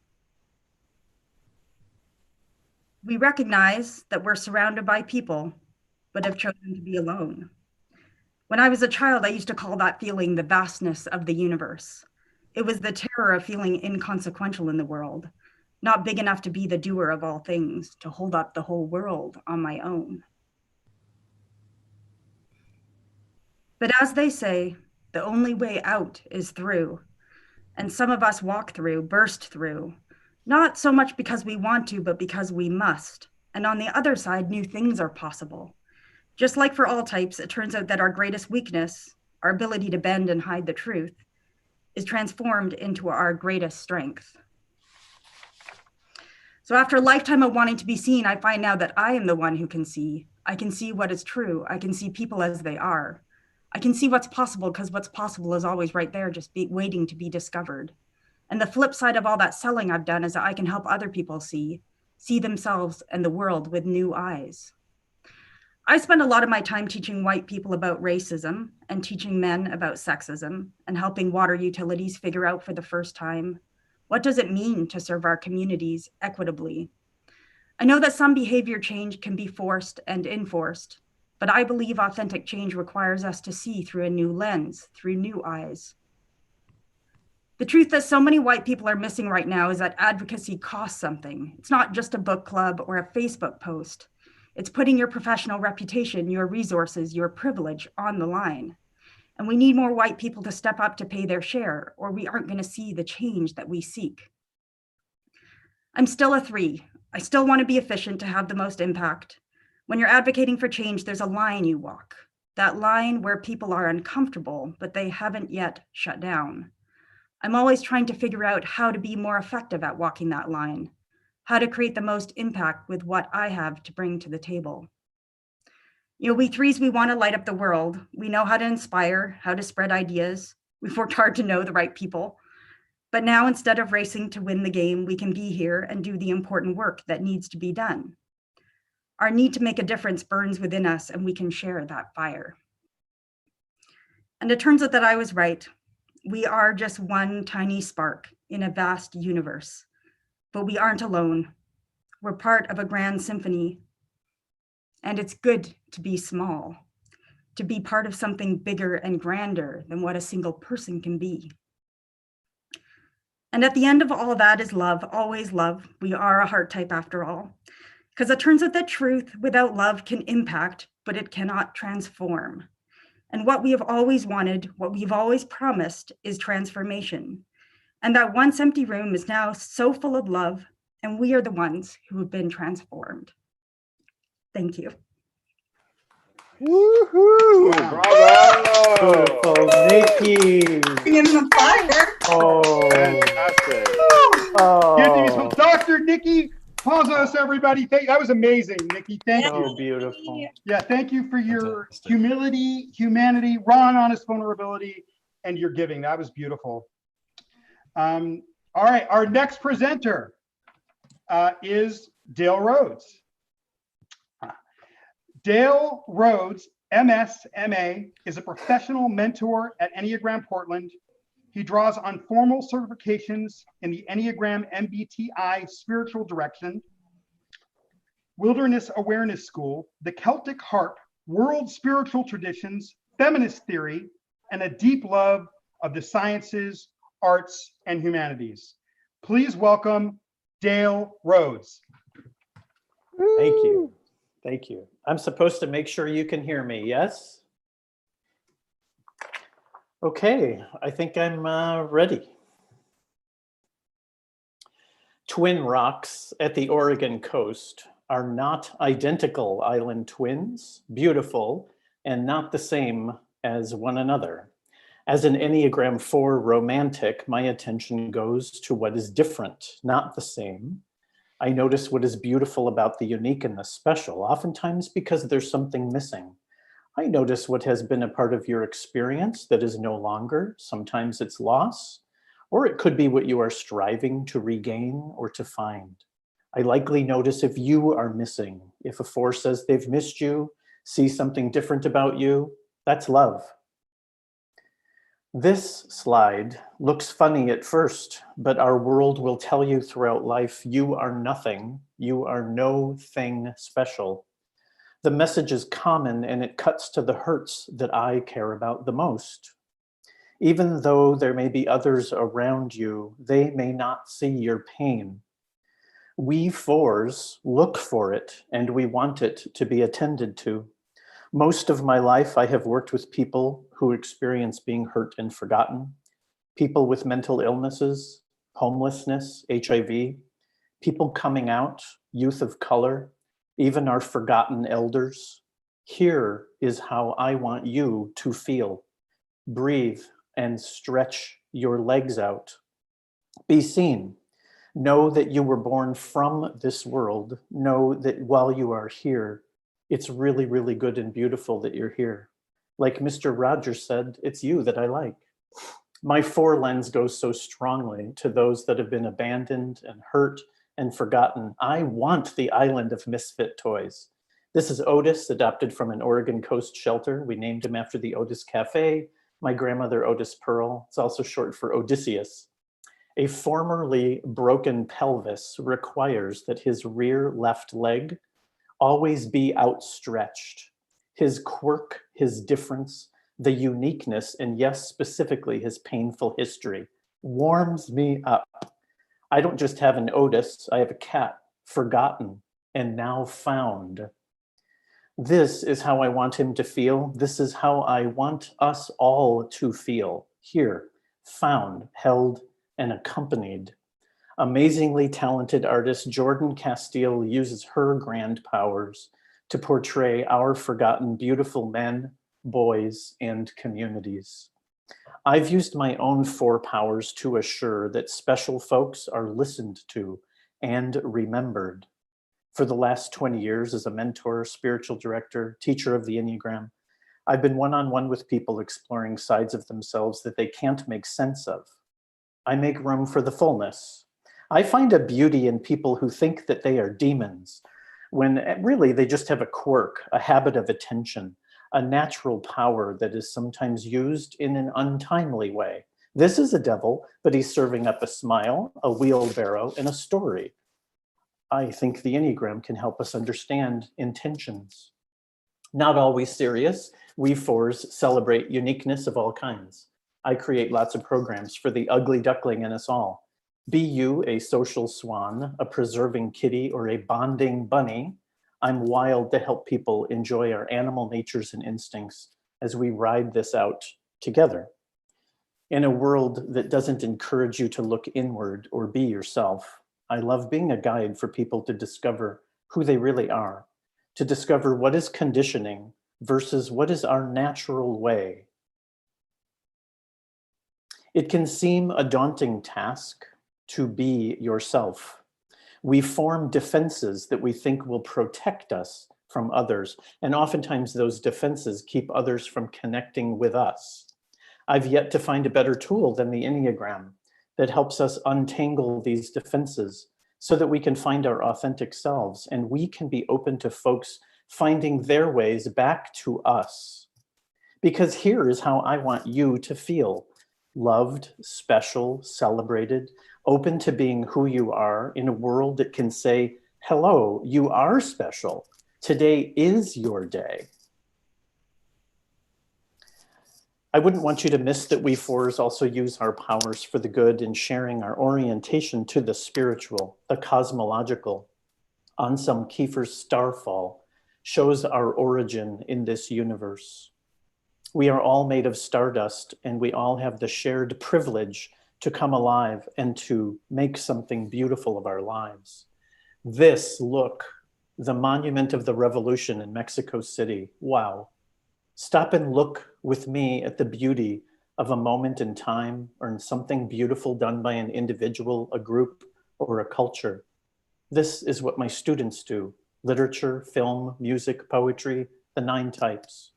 We recognize that we're surrounded by people, but have chosen to be alone. When I was a child, I used to call that feeling the vastness of the universe. It was the terror of feeling inconsequential in the world, not big enough to be the doer of all things, to hold up the whole world on my own. But as they say, the only way out is through. And some of us walk through, burst through, not so much because we want to, but because we must. And on the other side, new things are possible. Just like for all types, it turns out that our greatest weakness, our ability to bend and hide the truth, is transformed into our greatest strength. So after a lifetime of wanting to be seen, I find now that I am the one who can see. I can see what is true. I can see people as they are. I can see what's possible because what's possible is always right there, just waiting to be discovered. And the flip side of all that selling I've done is that I can help other people see themselves and the world with new eyes. I spend a lot of my time teaching white people about racism and teaching men about sexism and helping water utilities figure out for the first time, what does it mean to serve our communities equitably? I know that some behavior change can be forced and enforced, but I believe authentic change requires us to see through a new lens, through new eyes. The truth that so many white people are missing right now is that advocacy costs something. It's not just a book club or a Facebook post. It's putting your professional reputation, your resources, your privilege on the line. And we need more white people to step up to pay their share, or we aren't going to see the change that we seek. I'm still a 3. I still want to be efficient to have the most impact. When you're advocating for change, there's a line you walk. That line where people are uncomfortable, but they haven't yet shut down. I'm always trying to figure out how to be more effective at walking that line, how to create the most impact with what I have to bring to the table. You know, we 3s, we want to light up the world. We know how to inspire, how to spread ideas. We've worked hard to know the right people. But now, instead of racing to win the game, we can be here and do the important work that needs to be done. Our need to make a difference burns within us, and we can share that fire. And it turns out that I was right. We are just one tiny spark in a vast universe, but we aren't alone. We're part of a grand symphony. And it's good to be small, to be part of something bigger and grander than what a single person can be. And at the end of all that is love, always love. We are a heart type after all, because it turns out that truth without love can impact, but it cannot transform. And what we have always wanted, what we've always promised is transformation. And that once empty room is now so full of love, and we are the ones who have been transformed. Thank you. Woohoo! Bravo! Beautiful, Nikki. Give him a fire. Oh, Fantastic. oh, Dr. Nikki POZOS, everybody. That was amazing, Nikki. Thank you. so beautiful. Yeah, thank you for your Fantastic. humility, humanity, raw and honest vulnerability, and your giving. That was beautiful. All right, our next presenter is Dale RHODES. Dale RHODES, MS, MA, is a professional mentor at Enneagram Portland. He draws on formal certifications in the Enneagram MBTI spiritual direction, Wilderness Awareness School, the Celtic Harp, world spiritual traditions, feminist theory, and a deep love of the sciences, arts, and humanities. Please welcome Dale RHODES. Thank you. Thank you. I'm supposed to make sure you can hear me, yes? Okay, I think I'm ready. Twin rocks at the Oregon coast are not identical island twins, beautiful, and not the same as one another. As an Enneagram 4 romantic, my attention goes to what is different, not the same. I notice what is beautiful about the unique and the special, oftentimes because there's something missing. I notice what has been a part of your experience that is no longer. Sometimes it's loss, or it could be what you are striving to regain or to find. I likely notice if you are missing. If a 4 says they've missed you, see something different about you, that's love. This slide looks funny at first, but our world will tell you throughout life, you are nothing, you are no thing special. The message is common and it cuts to the hurts that I care about the most. Even though there may be others around you, they may not see your pain. We 4s look for it and we want it to be attended to. Most of my life, I have worked with people who experience being hurt and forgotten, people with mental illnesses, homelessness, HIV, people coming out, youth of color, even our forgotten elders. Here is how I want you to feel. Breathe and stretch your legs out. Be seen. Know that you were born from this world. Know that while you are here, it's really, really good and beautiful that you're here. Like Mr. Rogers said, it's you that I like. My 4 lens goes so strongly to those that have been abandoned and hurt and forgotten. I want the island of misfit toys. This is Otis, adopted from an Oregon coast shelter. We named him after the Otis Cafe. My grandmother, Otis Pearl. It's also short for Odysseus. A formerly broken pelvis requires that his rear left leg always be outstretched. His quirk, his difference, the uniqueness, and yes, specifically his painful history, warms me up. I don't just have an Otis, I have a cat, forgotten and now found. This is how I want him to feel. This is how I want us all to feel. Here, found, held, and accompanied. Amazingly talented artist Jordan Castile uses her grand powers to portray our forgotten beautiful men, boys, and communities. I've used my own 4 powers to assure that special folks are listened to and remembered. For the last 20 years as a mentor, spiritual director, teacher of the Enneagram, I've been one-on-one with people exploring sides of themselves that they can't make sense of. I make room for the fullness. I find a beauty in people who think that they are demons, when really they just have a quirk, a habit of attention, a natural power that is sometimes used in an untimely way. This is a devil, but he's serving up a smile, a wheelbarrow, and a story. I think the Enneagram can help us understand intentions. Not always serious, we fours celebrate uniqueness of all kinds. I create lots of programs for the ugly duckling in us all. Be you a social swan, a preserving kitty, or a bonding bunny, I'm wild to help people enjoy our animal natures and instincts as we ride this out together. In a world that doesn't encourage you to look inward or be yourself, I love being a guide for people to discover who they really are, to discover what is conditioning versus what is our natural way. It can seem a daunting task to be yourself. We form defenses that we think will protect us from others, and oftentimes those defenses keep others from connecting with us. I've yet to find a better tool than the Enneagram that helps us untangle these defenses so that we can find our authentic selves and we can be open to folks finding their ways back to us. Because here is how I want you to feel: loved, special, celebrated, open to being who you are in a world that can say, hello, you are special. Today is your day. I wouldn't want you to miss that we fours also use our powers for the good in sharing our orientation to the spiritual, the cosmological. Anselm Kiefer's Starfall shows our origin in this universe. We are all made of stardust, and we all have the shared privilege to come alive and to make something beautiful of our lives. This, look, the monument of the revolution in Mexico City. Wow. Stop and look with me at the beauty of a moment in time or in something beautiful done by an individual, a group, or a culture. This is what my students do: literature, film, music, poetry, the 9 types.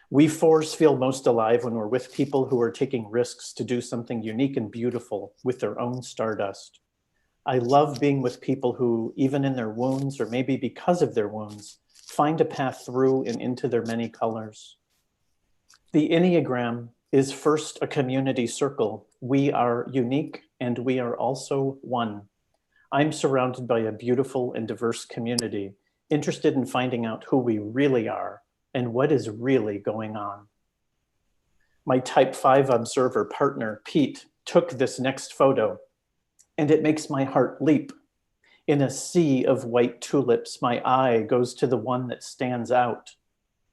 We fours feel most alive when we're with people who are taking risks to do something unique and beautiful with their own stardust. I love being with people who, even in their wounds, or maybe because of their wounds, find a path through and into their many colors. The Enneagram is first a community circle. We are unique and we are also one. I'm surrounded by a beautiful and diverse community, interested in finding out who we really are and what is really going on. My type 5 observer partner, Pete, took this next photo, and it makes my heart leap. In a sea of white tulips, my eye goes to the one that stands out.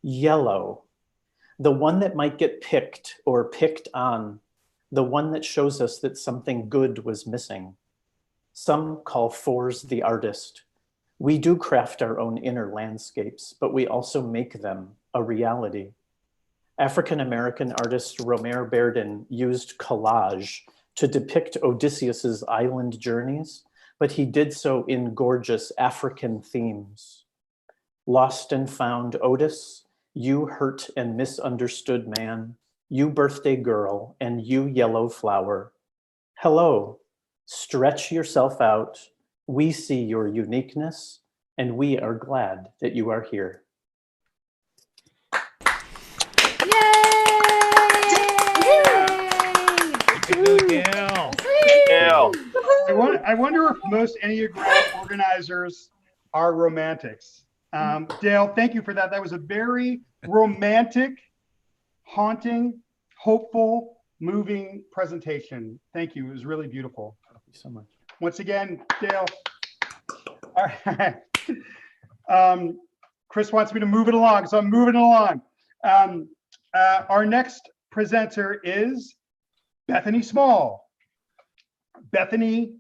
Yellow. The one that might get picked or picked on. The one that shows us that something good was missing. Some call 4s the artist. We do craft our own inner landscapes, but we also make them a reality. African-American artist Romare Bearden used collage to depict Odysseus's island journeys, but he did so in gorgeous African themes. Lost and found Otis, you hurt and misunderstood man, you birthday girl, and you yellow flower. Hello, stretch yourself out. We see your uniqueness, and we are glad that you are here. I wonder if most Enneagram organizers are romantics. Dale, thank you for that. That was a very romantic, haunting, hopeful, moving presentation. Thank you. It was really beautiful. Thank you so much. Once again, Dale. All right. Chris wants me to move it along, so I'm moving it along. Our next presenter is Bethany Small. Bethany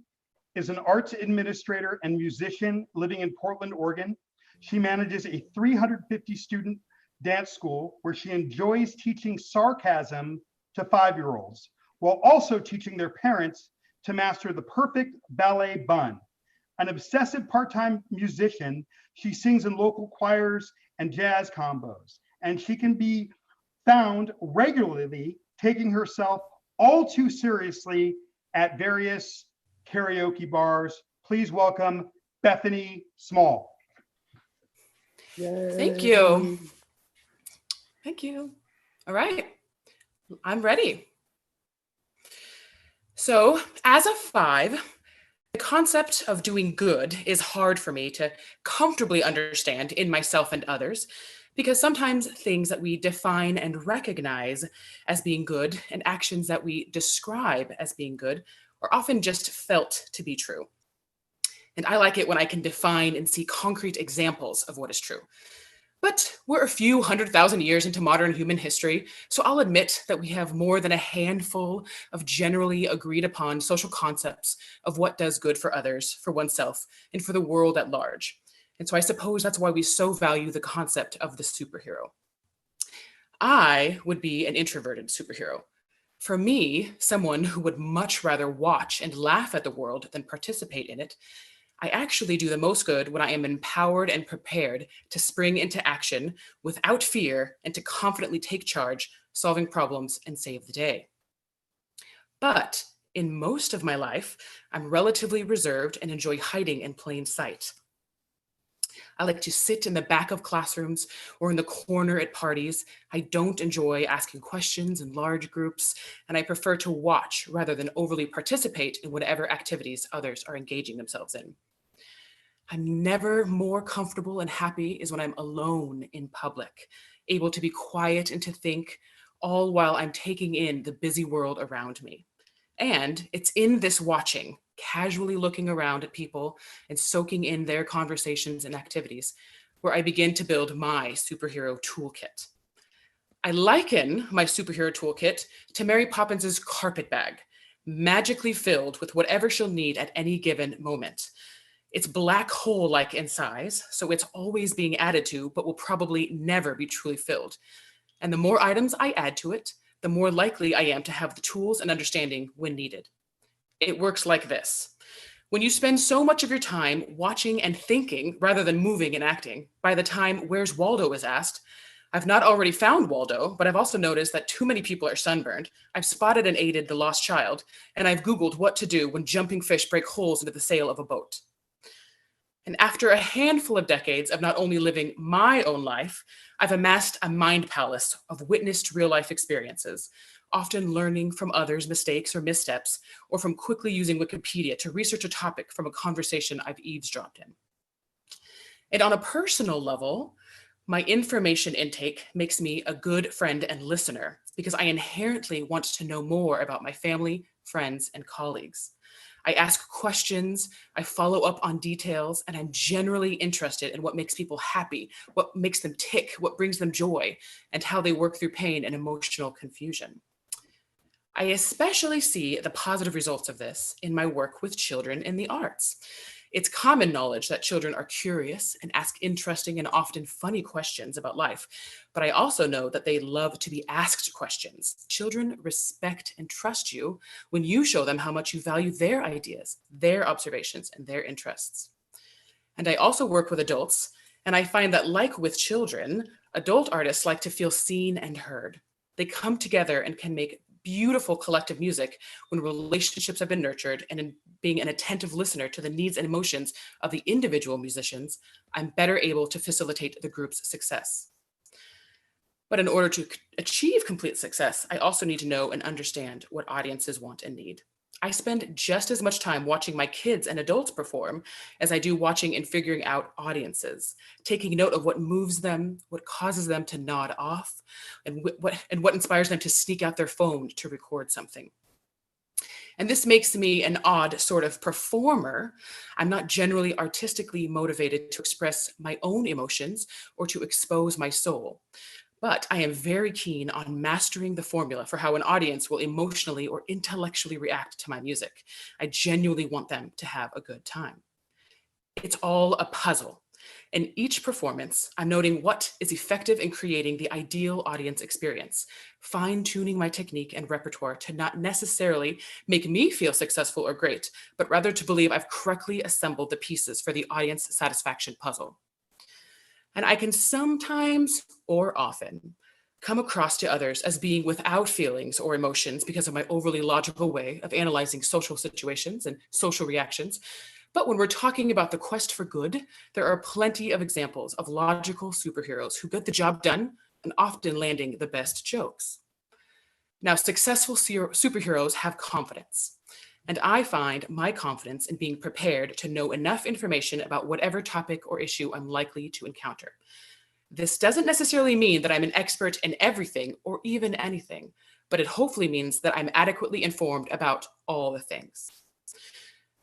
is an arts administrator and musician living in Portland, Oregon. She manages a 350 student dance school where she enjoys teaching sarcasm to 5-year-olds while also teaching their parents to master the perfect ballet bun. An obsessive part-time musician, she sings in local choirs and jazz combos, and she can be found regularly taking herself all too seriously at various karaoke bars. Please welcome Bethany Small. Thank you. Thank you. All right, I'm ready. So as a 5, the concept of doing good is hard for me to comfortably understand in myself and others, because sometimes things that we define and recognize as being good and actions that we describe as being good are often just felt to be true. And I like it when I can define and see concrete examples of what is true. But we're a few 100,000 years into modern human history, so I'll admit that we have more than a handful of generally agreed upon social concepts of what does good for others, for oneself, and for the world at large. And so I suppose that's why we so value the concept of the superhero. I would be an introverted superhero. For me, someone who would much rather watch and laugh at the world than participate in it, I actually do the most good when I am empowered and prepared to spring into action without fear and to confidently take charge, solving problems and save the day. But in most of my life, I'm relatively reserved and enjoy hiding in plain sight. I like to sit in the back of classrooms or in the corner at parties. I don't enjoy asking questions in large groups, and I prefer to watch rather than overly participate in whatever activities others are engaging themselves in. I'm never more comfortable and happy is when I'm alone in public, able to be quiet and to think, all while I'm taking in the busy world around me. And it's in this watching, casually looking around at people and soaking in their conversations and activities, where I begin to build my superhero toolkit. I liken my superhero toolkit to Mary Poppins' carpet bag, magically filled with whatever she'll need at any given moment. It's black hole-like in size, so it's always being added to, but will probably never be truly filled. And the more items I add to it, the more likely I am to have the tools and understanding when needed. It works like this. When you spend so much of your time watching and thinking rather than moving and acting, by the time "Where's Waldo?" is asked, I've not already found Waldo, but I've also noticed that too many people are sunburned. I've spotted and aided the lost child, and I've Googled what to do when jumping fish break holes into the sail of a boat. And after a handful of decades of not only living my own life, I've amassed a mind palace of witnessed real-life experiences, often learning from others' mistakes or missteps, or from quickly using Wikipedia to research a topic from a conversation I've eavesdropped in. And on a personal level, my information intake makes me a good friend and listener because I inherently want to know more about my family, friends, and colleagues. I ask questions, I follow up on details, and I'm generally interested in what makes people happy, what makes them tick, what brings them joy, and how they work through pain and emotional confusion. I especially see the positive results of this in my work with children in the arts. It's common knowledge that children are curious and ask interesting and often funny questions about life, but I also know that they love to be asked questions. Children respect and trust you when you show them how much you value their ideas, their observations, and their interests. And I also work with adults, and I find that, like with children, adult artists like to feel seen and heard. They come together and can make beautiful collective music when relationships have been nurtured, and in being an attentive listener to the needs and emotions of the individual musicians, I'm better able to facilitate the group's success. But in order to achieve complete success, I also need to know and understand what audiences want and need. I spend just as much time watching my kids and adults perform as I do watching and figuring out audiences, taking note of what moves them, what causes them to nod off, and what inspires them to sneak out their phone to record something. And this makes me an odd sort of performer. I'm not generally artistically motivated to express my own emotions or to expose my soul. But I am very keen on mastering the formula for how an audience will emotionally or intellectually react to my music. I genuinely want them to have a good time. It's all a puzzle. In each performance, I'm noting what is effective in creating the ideal audience experience, fine-tuning my technique and repertoire to not necessarily make me feel successful or great, but rather to believe I've correctly assembled the pieces for the audience satisfaction puzzle. And I can sometimes, or often, come across to others as being without feelings or emotions because of my overly logical way of analyzing social situations and social reactions. But when we're talking about the quest for good, there are plenty of examples of logical superheroes who get the job done and often landing the best jokes. Now, successful superheroes have confidence, and I find my confidence in being prepared to know enough information about whatever topic or issue I'm likely to encounter. This doesn't necessarily mean that I'm an expert in everything or even anything, but it hopefully means that I'm adequately informed about all the things.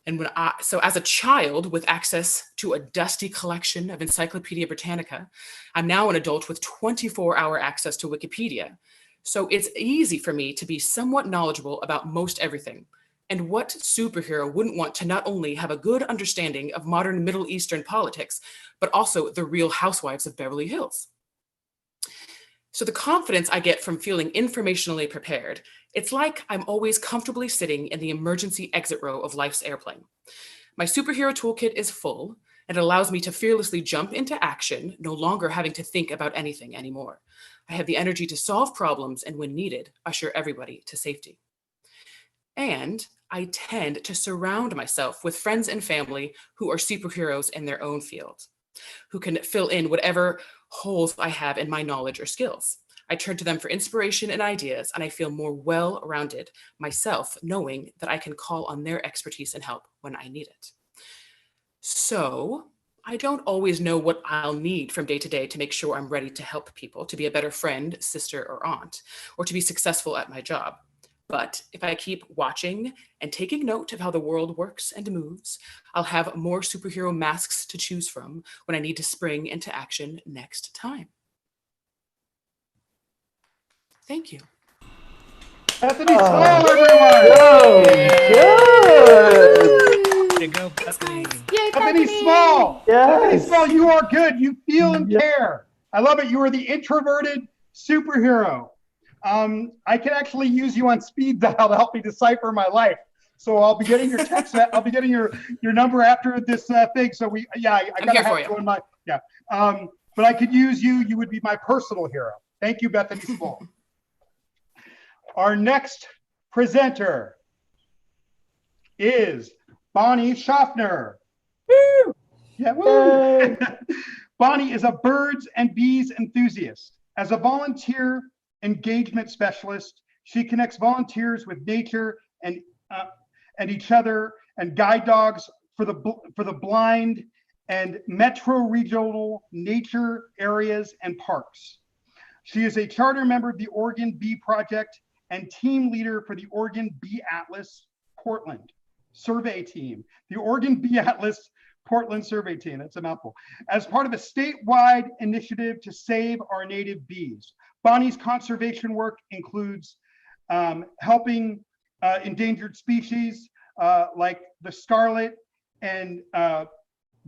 And so as a child with access to a dusty collection of Encyclopedia Britannica, I'm now an adult with 24-hour access to Wikipedia. So it's easy for me to be somewhat knowledgeable about most everything. And what superhero wouldn't want to not only have a good understanding of modern Middle Eastern politics, but also the Real Housewives of Beverly Hills? So the confidence I get from feeling informationally prepared, it's like I'm always comfortably sitting in the emergency exit row of life's airplane. My superhero toolkit is full and allows me to fearlessly jump into action, no longer having to think about anything anymore. I have the energy to solve problems and, when needed, usher everybody to safety. And I tend to surround myself with friends and family who are superheroes in their own field, who can fill in whatever holes I have in my knowledge or skills. I turn to them for inspiration and ideas, and I feel more well-rounded myself, knowing that I can call on their expertise and help when I need it. So I don't always know what I'll need from day to day to make sure I'm ready to help people, to be a better friend, sister, or aunt, or to be successful at my job. But if I keep watching and taking note of how the world works and moves, I'll have more superhero masks to choose from when I need to spring into action next time. Thank you. Bethany Small, everyone! Good. Way to go, Bethany. Yay, Bethany Small! Yes. Bethany Small, you are good. You feel and care. I love it. You are the introverted superhero. I can actually use you on speed dial to help me decipher my life. So I'll be getting your text. I'll be getting your number after this thing. So I gotta have you on my but I could use you. You would be my personal hero. Thank you, Bethany Small. Our next presenter is Bonnie Schaffner. Woo! Yeah, woo! Bonnie is a birds and bees enthusiast. As a volunteer engagement specialist, she connects volunteers with nature and each other, and guide dogs for the blind and metro regional nature areas and parks. She is a charter member of the Oregon Bee Project and team leader for the Oregon Bee Atlas Portland survey team. The Oregon Bee Atlas Portland survey team, that's a mouthful, as part of a statewide initiative to save our native bees. Bonnie's conservation work includes helping endangered species like the scarlet and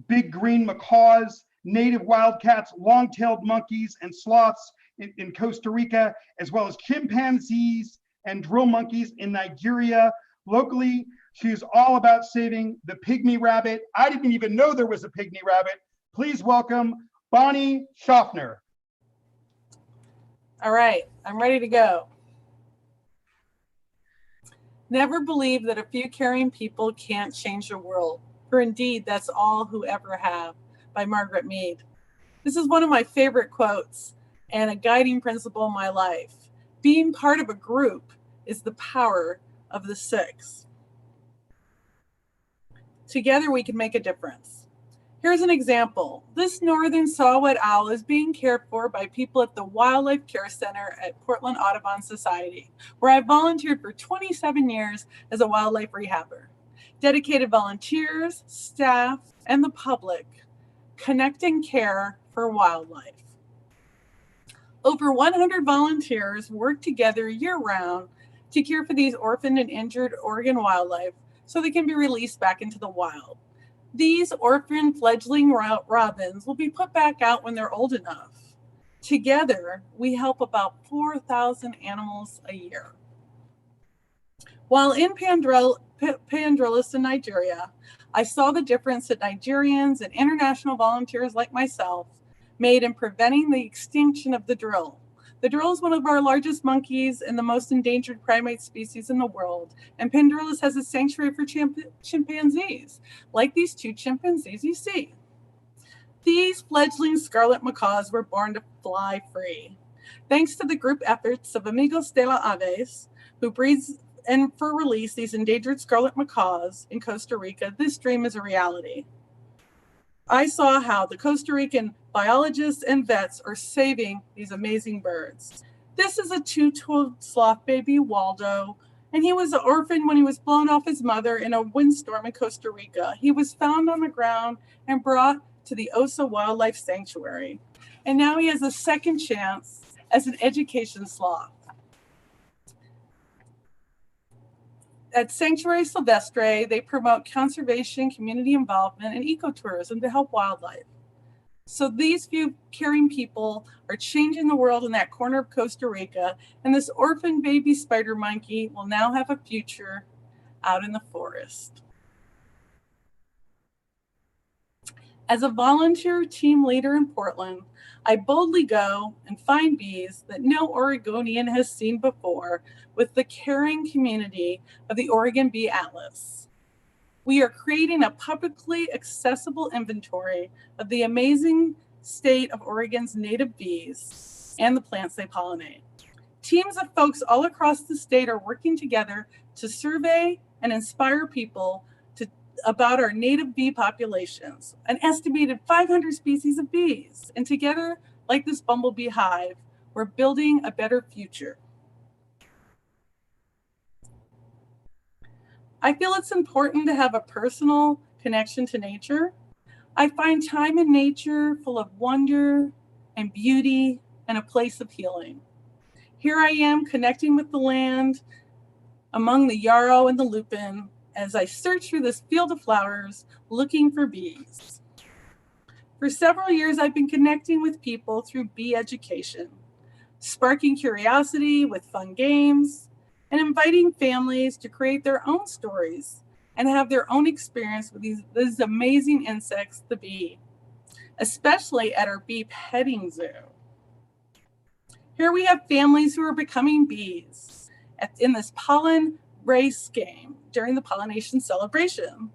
big green macaws, native wildcats, long-tailed monkeys, and sloths in Costa Rica, as well as chimpanzees and drill monkeys in Nigeria. Locally, she's all about saving the pygmy rabbit. I didn't even know there was a pygmy rabbit. Please welcome Bonnie Schaffner. All right, I'm ready to go. Never believe that a few caring people can't change the world, for indeed that's all who ever have, by Margaret Mead. This is one of my favorite quotes and a guiding principle in my life. Being part of a group is the power of the six. Together we can make a difference. Here's an example. This northern saw-whet owl is being cared for by people at the Wildlife Care Center at Portland Audubon Society, where I volunteered for 27 years as a wildlife rehabber. Dedicated volunteers, staff, and the public connect and care for wildlife. Over 100 volunteers work together year-round to care for these orphaned and injured Oregon wildlife so they can be released back into the wild. These orphan fledgling robins will be put back out when they're old enough. Together, we help about 4,000 animals a year. While in Pandrillis in Nigeria, I saw the difference that Nigerians and international volunteers like myself made in preventing the extinction of the drill. The drill is one of our largest monkeys and the most endangered primate species in the world, and Pandrillis has a sanctuary for chimpanzees, like these two chimpanzees you see. These fledgling scarlet macaws were born to fly free. Thanks to the group efforts of Amigos de la Aves, who breeds and for release these endangered scarlet macaws in Costa Rica, this dream is a reality. I saw how the Costa Rican biologists and vets are saving these amazing birds. This is a two-toed sloth baby, Waldo, and he was an orphan when he was blown off his mother in a windstorm in Costa Rica. He was found on the ground and brought to the Osa Wildlife Sanctuary. And now he has a second chance as an education sloth. At Sanctuary Silvestre, they promote conservation, community involvement, and ecotourism to help wildlife. So these few caring people are changing the world in that corner of Costa Rica, and this orphan baby spider monkey will now have a future out in the forest. As a volunteer team leader in Portland, I boldly go and find bees that no Oregonian has seen before with the caring community of the Oregon Bee Atlas. We are creating a publicly accessible inventory of the amazing state of Oregon's native bees and the plants they pollinate. Teams of folks all across the state are working together to survey and inspire people about our native bee populations, an estimated 500 species of bees. And together, like this bumblebee hive, we're building a better future. I feel it's important to have a personal connection to nature. I find time in nature full of wonder and beauty and a place of healing. Here I am connecting with the land among the yarrow and the lupin as I search through this field of flowers looking for bees. For several years, I've been connecting with people through bee education, sparking curiosity with fun games, and inviting families to create their own stories and have their own experience with these amazing insects, the bee, especially at our bee petting zoo. Here we have families who are becoming bees in this pollen race game during the pollination celebration.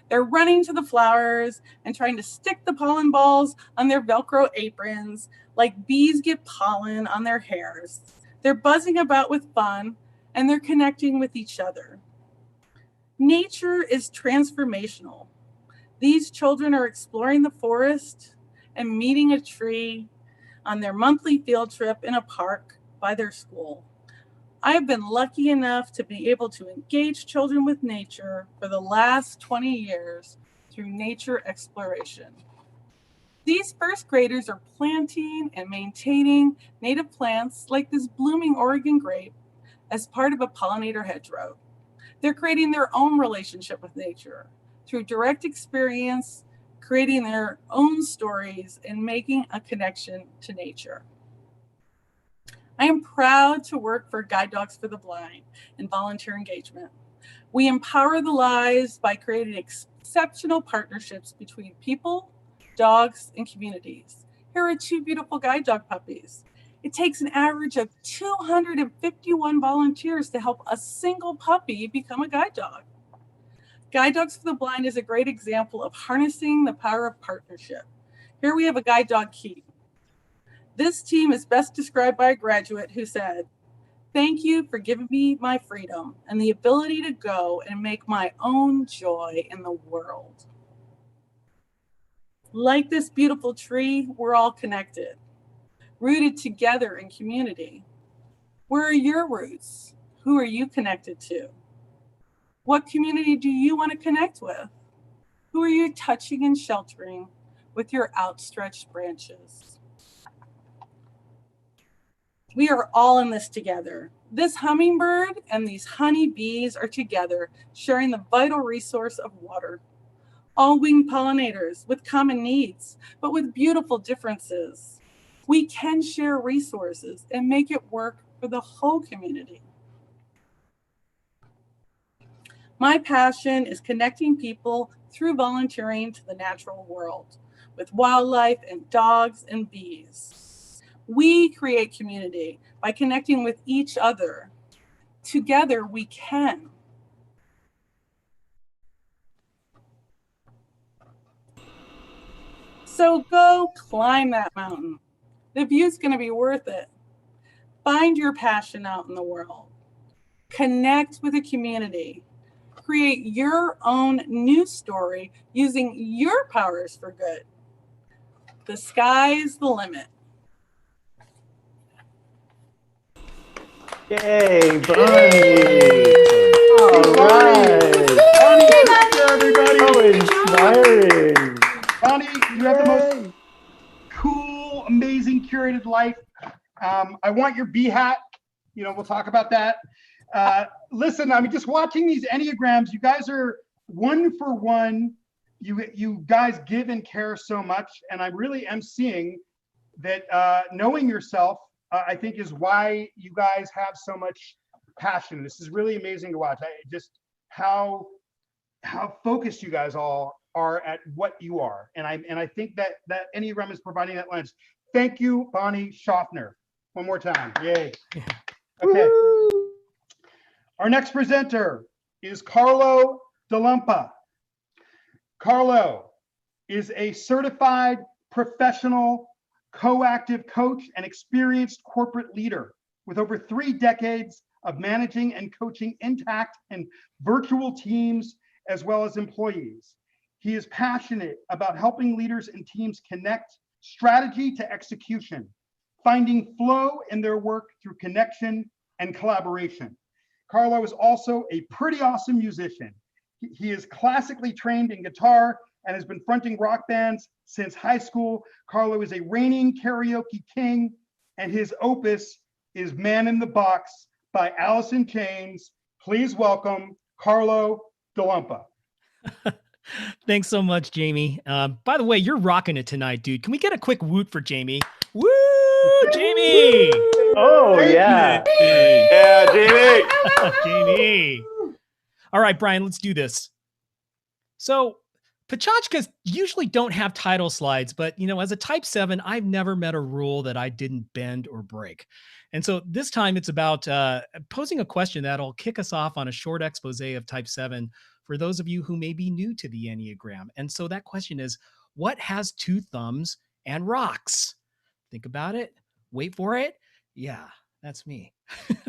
They're running to the flowers and trying to stick the pollen balls on their Velcro aprons like bees get pollen on their hairs. They're buzzing about with fun and they're connecting with each other. Nature is transformational. These children are exploring the forest and meeting a tree on their monthly field trip in a park by their school. I have been lucky enough to be able to engage children with nature for the last 20 years through nature exploration. These first graders are planting and maintaining native plants like this blooming Oregon grape as part of a pollinator hedgerow. They're creating their own relationship with nature through direct experience, creating their own stories, and making a connection to nature. I am proud to work for Guide Dogs for the Blind and volunteer engagement. We empower the lives by creating exceptional partnerships between people, dogs, and communities. Here are two beautiful guide dog puppies. It takes an average of 251 volunteers to help a single puppy become a guide dog. Guide Dogs for the Blind is a great example of harnessing the power of partnership. Here we have a guide dog, Keith. This team is best described by a graduate who said, "Thank you for giving me my freedom and the ability to go and make my own joy in the world." Like this beautiful tree, we're all connected, rooted together in community. Where are your roots? Who are you connected to? What community do you want to connect with? Who are you touching and sheltering with your outstretched branches? We are all in this together. This hummingbird and these honey bees are together, sharing the vital resource of water. All winged pollinators with common needs, but with beautiful differences. We can share resources and make it work for the whole community. My passion is connecting people through volunteering to the natural world with wildlife and dogs and bees. We create community by connecting with each other. Together we can. So go climb that mountain. The view's going to be worth it. Find your passion out in the world. Connect with a community. Create your own news story using your powers for good. The sky's the limit. Yay, Bonnie! All right. Bonnie, thank you, everybody. So inspiring. Bonnie, you have the most cool, amazing curated life. I want your bee hat. We'll talk about that. Listen, I mean, just watching these Enneagrams, you guys are one for one. You guys give and care so much. And I really am seeing that knowing yourself, I think, is why you guys have so much passion. This is really amazing to watch. Just how focused you guys all are at what you are. And I think that Enneagram is providing that lens. Thank you, Bonnie Shoffner. One more time. Yay. Okay. Our next presenter is Carlo DeLumpa. Carlo is a certified professional coactive coach and experienced corporate leader with over 3 decades of managing and coaching intact and virtual teams as well as employees. He is passionate about helping leaders and teams connect strategy to execution, finding flow in their work through connection and collaboration. Carlo is also a pretty awesome musician. He is classically trained in guitar and has been fronting rock bands since high school. Carlo is a reigning karaoke king, and his opus is Man in the Box by Alice in Chains. Please welcome Carlo DeLumpa. Thanks so much, Jamie. By the way, you're rocking it tonight, dude. Can we get a quick woot for Jamie? Woo, Jamie! Oh, yeah. Yeah, Jamie. Jamie. All right, Brian, let's do this. So PechaKuchas usually don't have title slides, but as a type 7, I've never met a rule that I didn't bend or break. And so this time it's about posing a question that'll kick us off on a short expose of type 7 for those of you who may be new to the Enneagram. And so that question is, what has 2 thumbs and rocks? Think about it. Wait for it. Yeah, that's me.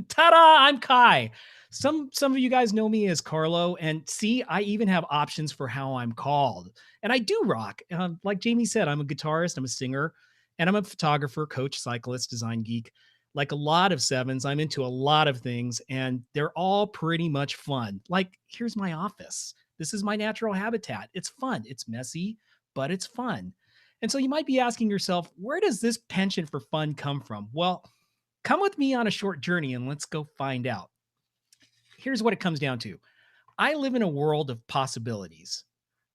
Ta-da! I'm Kai. Some of you guys know me as Carlo, and see, I even have options for how I'm called. And I do rock. Like Jamie said, I'm a guitarist, I'm a singer, and I'm a photographer, coach, cyclist, design geek. Like a lot of 7s, I'm into a lot of things, and they're all pretty much fun. Like, here's my office. This is my natural habitat. It's fun. It's messy, but it's fun. And so you might be asking yourself, where does this penchant for fun come from? Well, come with me on a short journey and let's go find out. Here's what it comes down to. I live in a world of possibilities.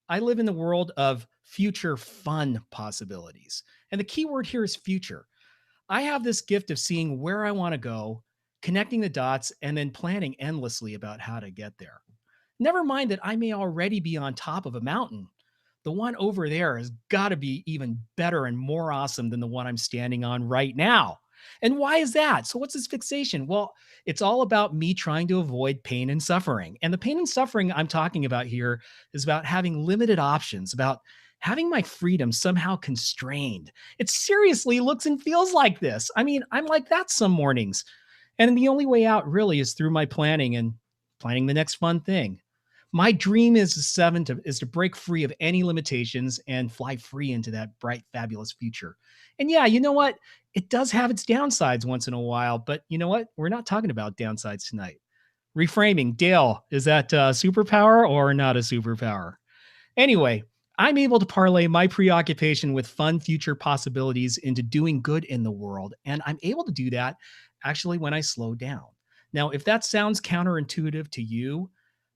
I live in the world of future fun possibilities. And the key word here is future. I have this gift of seeing where I want to go, connecting the dots, and then planning endlessly about how to get there. Never mind that I may already be on top of a mountain. The one over there has got to be even better and more awesome than the one I'm standing on right now. And why is that? So what's this fixation? Well, it's all about me trying to avoid pain and suffering. And the pain and suffering I'm talking about here is about having limited options, about having my freedom somehow constrained. It seriously looks and feels like this. I mean, I'm like that some mornings. And the only way out really is through my planning and planning the next fun thing. My dream is to break free of any limitations and fly free into that bright, fabulous future. And yeah, you know what? It does have its downsides once in a while, but you know what? We're not talking about downsides tonight. Reframing, Dale, is that a superpower or not a superpower? Anyway, I'm able to parlay my preoccupation with fun future possibilities into doing good in the world. And I'm able to do that actually when I slow down. Now, if that sounds counterintuitive to you,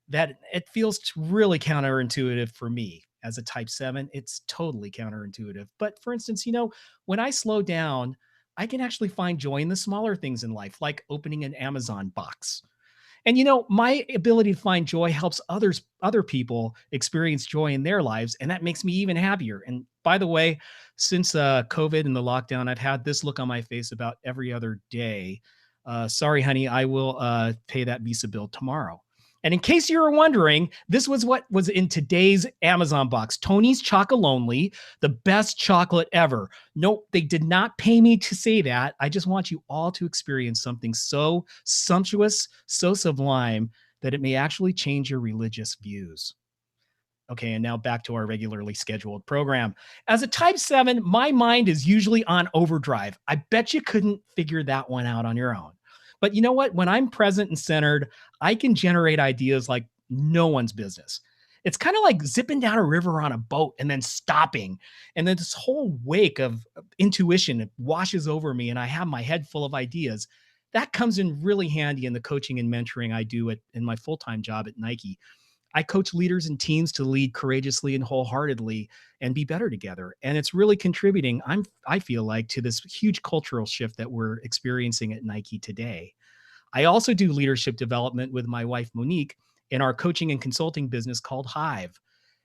that it feels really counterintuitive for me as a type 7. It's totally counterintuitive. But for instance, when I slow down, I can actually find joy in the smaller things in life, like opening an Amazon box. And my ability to find joy helps other people experience joy in their lives, and that makes me even happier. And by the way, since COVID and the lockdown, I've had this look on my face about every other day. Sorry, honey, I will pay that Visa bill tomorrow. And in case you were wondering, this was what was in today's Amazon box. Tony's Chocolonely, the best chocolate ever. Nope, they did not pay me to say that. I just want you all to experience something so sumptuous, so sublime, that it may actually change your religious views. Okay, and now back to our regularly scheduled program. As a type 7, my mind is usually on overdrive. I bet you couldn't figure that one out on your own. But you know what? When I'm present and centered, I can generate ideas like no one's business. It's kind of like zipping down a river on a boat and then stopping. And then this whole wake of intuition washes over me and I have my head full of ideas. That comes in really handy in the coaching and mentoring I do in my full-time job at Nike. I coach leaders and teams to lead courageously and wholeheartedly and be better together. And it's really contributing, I feel like, to this huge cultural shift that we're experiencing at Nike today. I also do leadership development with my wife, Monique, in our coaching and consulting business called Hive.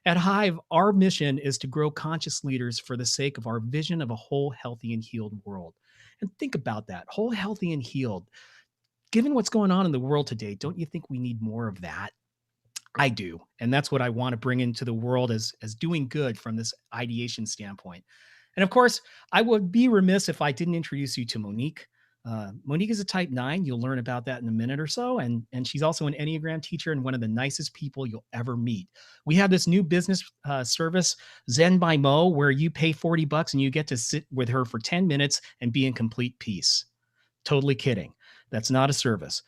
At Hive, our mission is to grow conscious leaders for the sake of our vision of a whole, healthy, and healed world. And think about that, whole, healthy, and healed. Given what's going on in the world today, don't you think we need more of that? I do. And that's what I want to bring into the world as doing good from this ideation standpoint. And of course, I would be remiss if I didn't introduce you to Monique. Monique is a type 9. You'll learn about that in a minute or so. And she's also an Enneagram teacher and one of the nicest people you'll ever meet. We have this new business service, Zen by Mo, where you pay $40 and you get to sit with her for 10 minutes and be in complete peace. Totally kidding. That's not a service.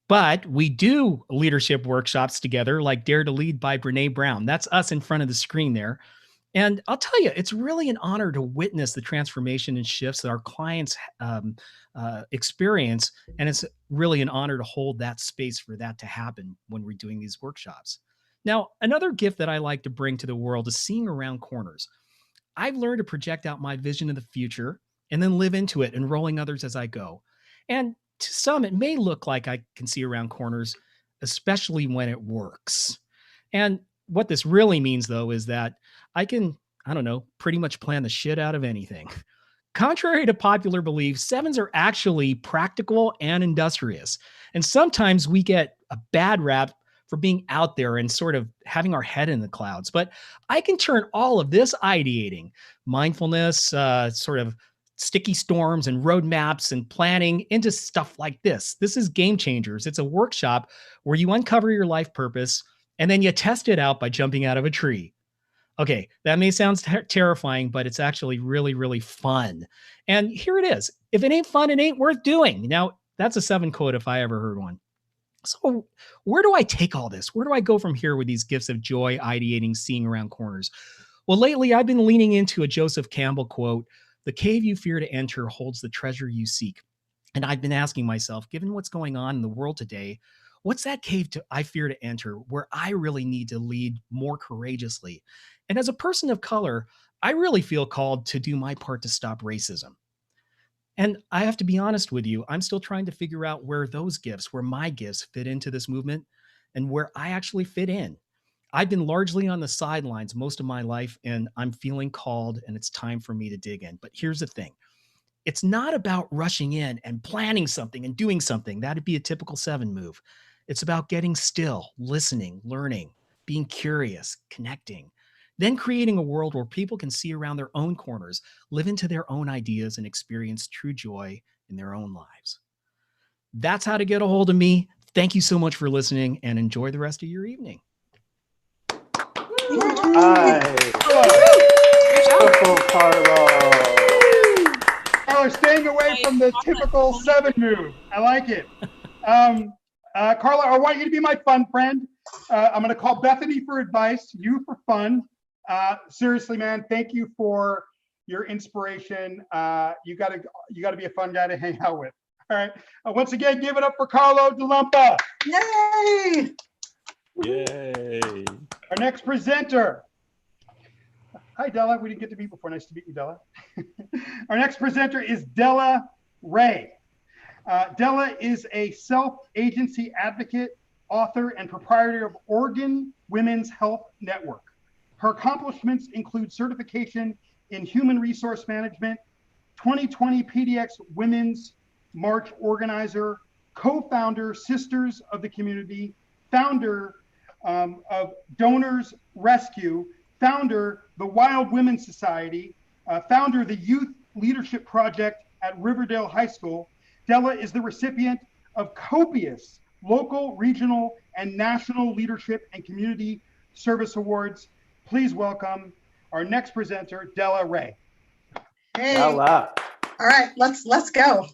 But we do leadership workshops together, like Dare to Lead by Brene Brown. That's us in front of the screen there. And I'll tell you, it's really an honor to witness the transformation and shifts that our clients experience. And it's really an honor to hold that space for that to happen when we're doing these workshops. Now, another gift that I like to bring to the world is seeing around corners. I've learned to project out my vision of the future and then live into it, enrolling others as I go. And to some, it may look like I can see around corners, especially when it works. And what this really means, though, is that I can, pretty much plan the shit out of anything. Contrary to popular belief, 7s are actually practical and industrious. And sometimes we get a bad rap for being out there and sort of having our head in the clouds. But I can turn all of this ideating, mindfulness, sort of sticky storms and roadmaps and planning into stuff like this. This is Game Changers. It's a workshop where you uncover your life purpose and then you test it out by jumping out of a tree. Okay, that may sound terrifying, but it's actually really, really fun. And here it is. If it ain't fun, it ain't worth doing. Now, that's a 7 quote if I ever heard one. So where do I take all this? Where do I go from here with these gifts of joy, ideating, seeing around corners? Well, lately I've been leaning into a Joseph Campbell quote, "The cave you fear to enter holds the treasure you seek." And I've been asking myself, given what's going on in the world today, what's that cave I fear to enter where I really need to lead more courageously? And as a person of color, I really feel called to do my part to stop racism. And I have to be honest with you, I'm still trying to figure out where my gifts fit into this movement and where I actually fit in. I've been largely on the sidelines most of my life, and I'm feeling called, and it's time for me to dig in. But here's the thing. It's not about rushing in and planning something and doing something. That'd be a typical 7 move. It's about getting still, listening, learning, being curious, connecting, then creating a world where people can see around their own corners, live into their own ideas, and experience true joy in their own lives. That's how to get a hold of me. Thank you so much for listening, and enjoy the rest of your evening. Carla, staying away from the typical 7 move. I like it. Carla, I want you to be my fun friend. I'm going to call Bethany for advice, you for fun. Seriously, man, thank you for your inspiration. You got to be a fun guy to hang out with. All right. Once again, give it up for Carlo DeLumpa. Yay! Yay. Our next presenter. Hi, Della. We didn't get to meet before. Nice to meet you, Della. Our next presenter is Della Ray. Della is a self-agency advocate, author, and proprietor of Oregon Women's Health Network. Her accomplishments include certification in human resource management, 2020 PDX Women's March organizer, co-founder Sisters of the Community, founder of Donors Rescue, founder the Wild Women's Society, founder of the Youth Leadership Project at Riverdale High School. Della is the recipient of copious local, regional, and national leadership and community service awards. Please welcome our next presenter, Della Ray. Hey. Della. All right, let's go.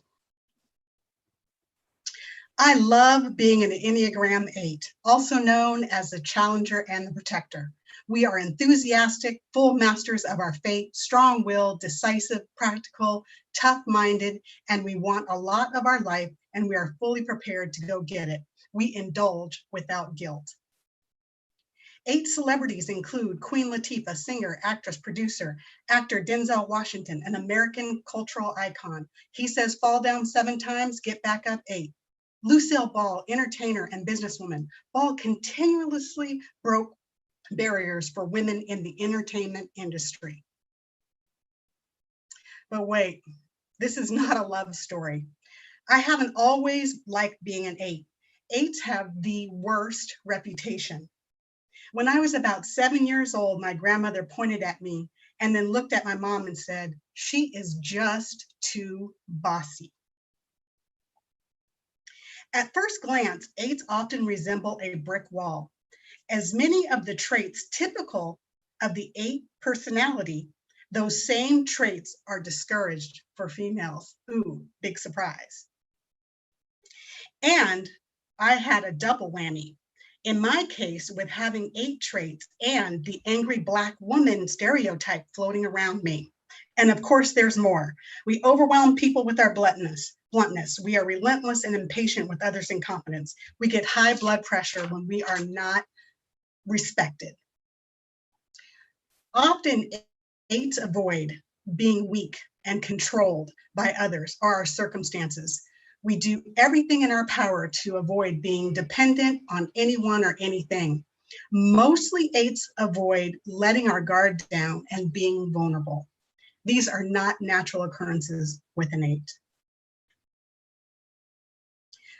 I love being an Enneagram 8, also known as the challenger and the protector. We are enthusiastic, full masters of our fate, strong-willed, decisive, practical, tough-minded, and we want a lot of our life, and we are fully prepared to go get it. We indulge without guilt. 8 celebrities include Queen Latifah, singer, actress, producer, actor Denzel Washington, an American cultural icon. He says, fall down 7 times, get back up 8. Lucille Ball, entertainer and businesswoman. Ball continuously broke barriers for women in the entertainment industry. But wait, this is not a love story. I haven't always liked being an 8. 8s have the worst reputation. When I was about 7 years old, my grandmother pointed at me and then looked at my mom and said, she is just too bossy. At first glance, 8s often resemble a brick wall. As many of the traits typical of the 8 personality, those same traits are discouraged for females. Ooh, big surprise. And I had a double whammy. In my case, with having 8 traits and the angry Black woman stereotype floating around me. And of course, there's more. We overwhelm people with our bluntness. We are relentless and impatient with others' incompetence. We get high blood pressure when we are not respected. Often, 8s avoid being weak and controlled by others or our circumstances. We do everything in our power to avoid being dependent on anyone or anything. Mostly 8s avoid letting our guard down and being vulnerable. These are not natural occurrences with an 8.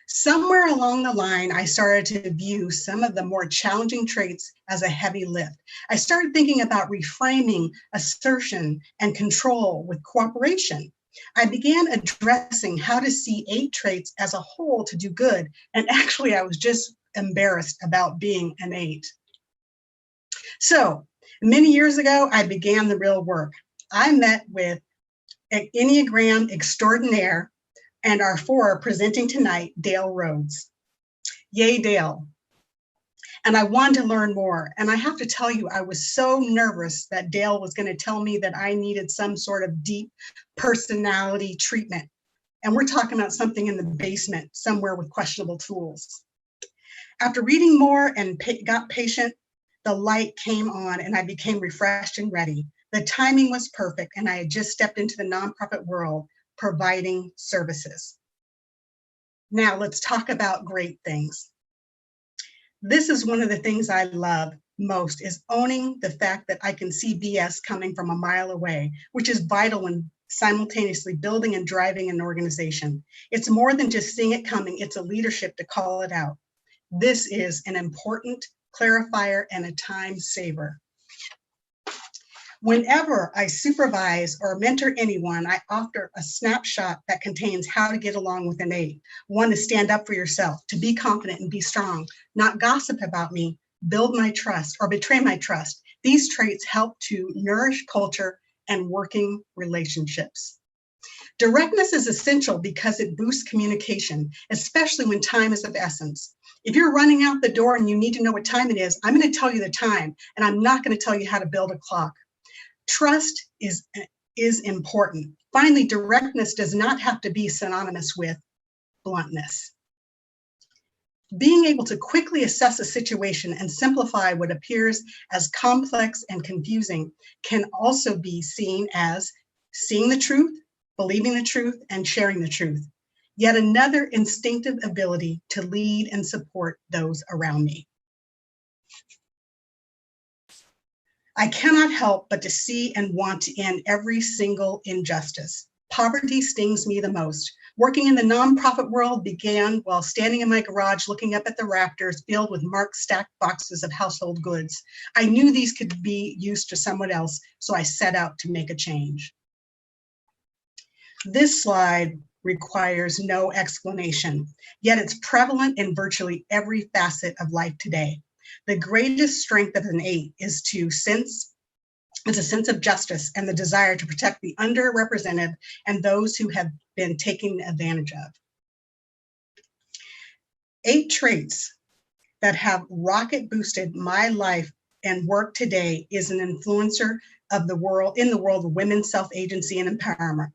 Somewhere along the line, I started to view some of the more challenging traits as a heavy lift. I started thinking about reframing assertion and control with cooperation. I began addressing how to see 8 traits as a whole to do good. And actually, I was just embarrassed about being an 8. So many years ago, I began the real work. I met with an Enneagram extraordinaire and our 4 presenting tonight, Dale RHODES. Yay, Dale. And I wanted to learn more. And I have to tell you, I was so nervous that Dale was going to tell me that I needed some sort of deep personality treatment. And we're talking about something in the basement, somewhere with questionable tools. After reading more and got patient, the light came on and I became refreshed and ready. The timing was perfect and I had just stepped into the nonprofit world providing services. Now let's talk about great things. This is one of the things I love most, is owning the fact that I can see BS coming from a mile away, which is vital when simultaneously building and driving an organization. It's more than just seeing it coming, it's a leadership to call it out. This is an important clarifier and a time saver. Whenever I supervise or mentor anyone, I offer a snapshot that contains how to get along with an 8. 1, to stand up for yourself, to be confident and be strong, not gossip about me, build my trust or betray my trust. These traits help to nourish culture and working relationships. Directness is essential because it boosts communication, especially when time is of essence. If you're running out the door and you need to know what time it is, I'm going to tell you the time, and I'm not going to tell you how to build a clock. Trust is important. Finally, directness does not have to be synonymous with bluntness. Being able to quickly assess a situation and simplify what appears as complex and confusing can also be seen as seeing the truth, believing the truth, and sharing the truth. Yet another instinctive ability to lead and support those around me. I cannot help but to see and want to end every single injustice. Poverty stings me the most. Working in the nonprofit world began while standing in my garage looking up at the rafters filled with marked stacked boxes of household goods. I knew these could be used for someone else, so I set out to make a change. This slide requires no explanation, yet it's prevalent in virtually every facet of life today. The greatest strength of an 8 is a sense of justice and the desire to protect the underrepresented and those who have been taken advantage of. 8 traits that have rocket boosted my life and work today is an influencer of the world, in the world of women's self-agency and empowerment.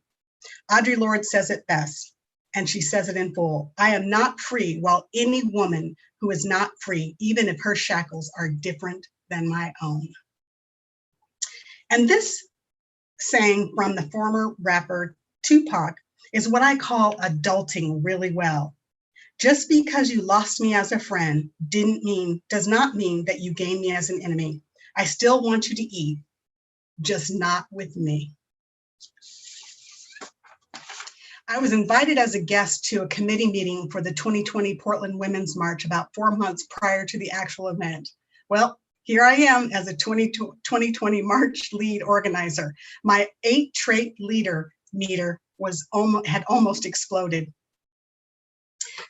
Audre Lorde says it best, and she says it in full. I am not free while any woman who is not free, even if her shackles are different than my own. And this saying from the former rapper Tupac is what I call adulting really well. Just because you lost me as a friend does not mean that you gained me as an enemy. I still want you to eat, just not with me. I was invited as a guest to a committee meeting for the 2020 Portland Women's March about 4 months prior to the actual event. Well, here I am as a 2020 March lead organizer. My 8 trait leader meter had almost exploded.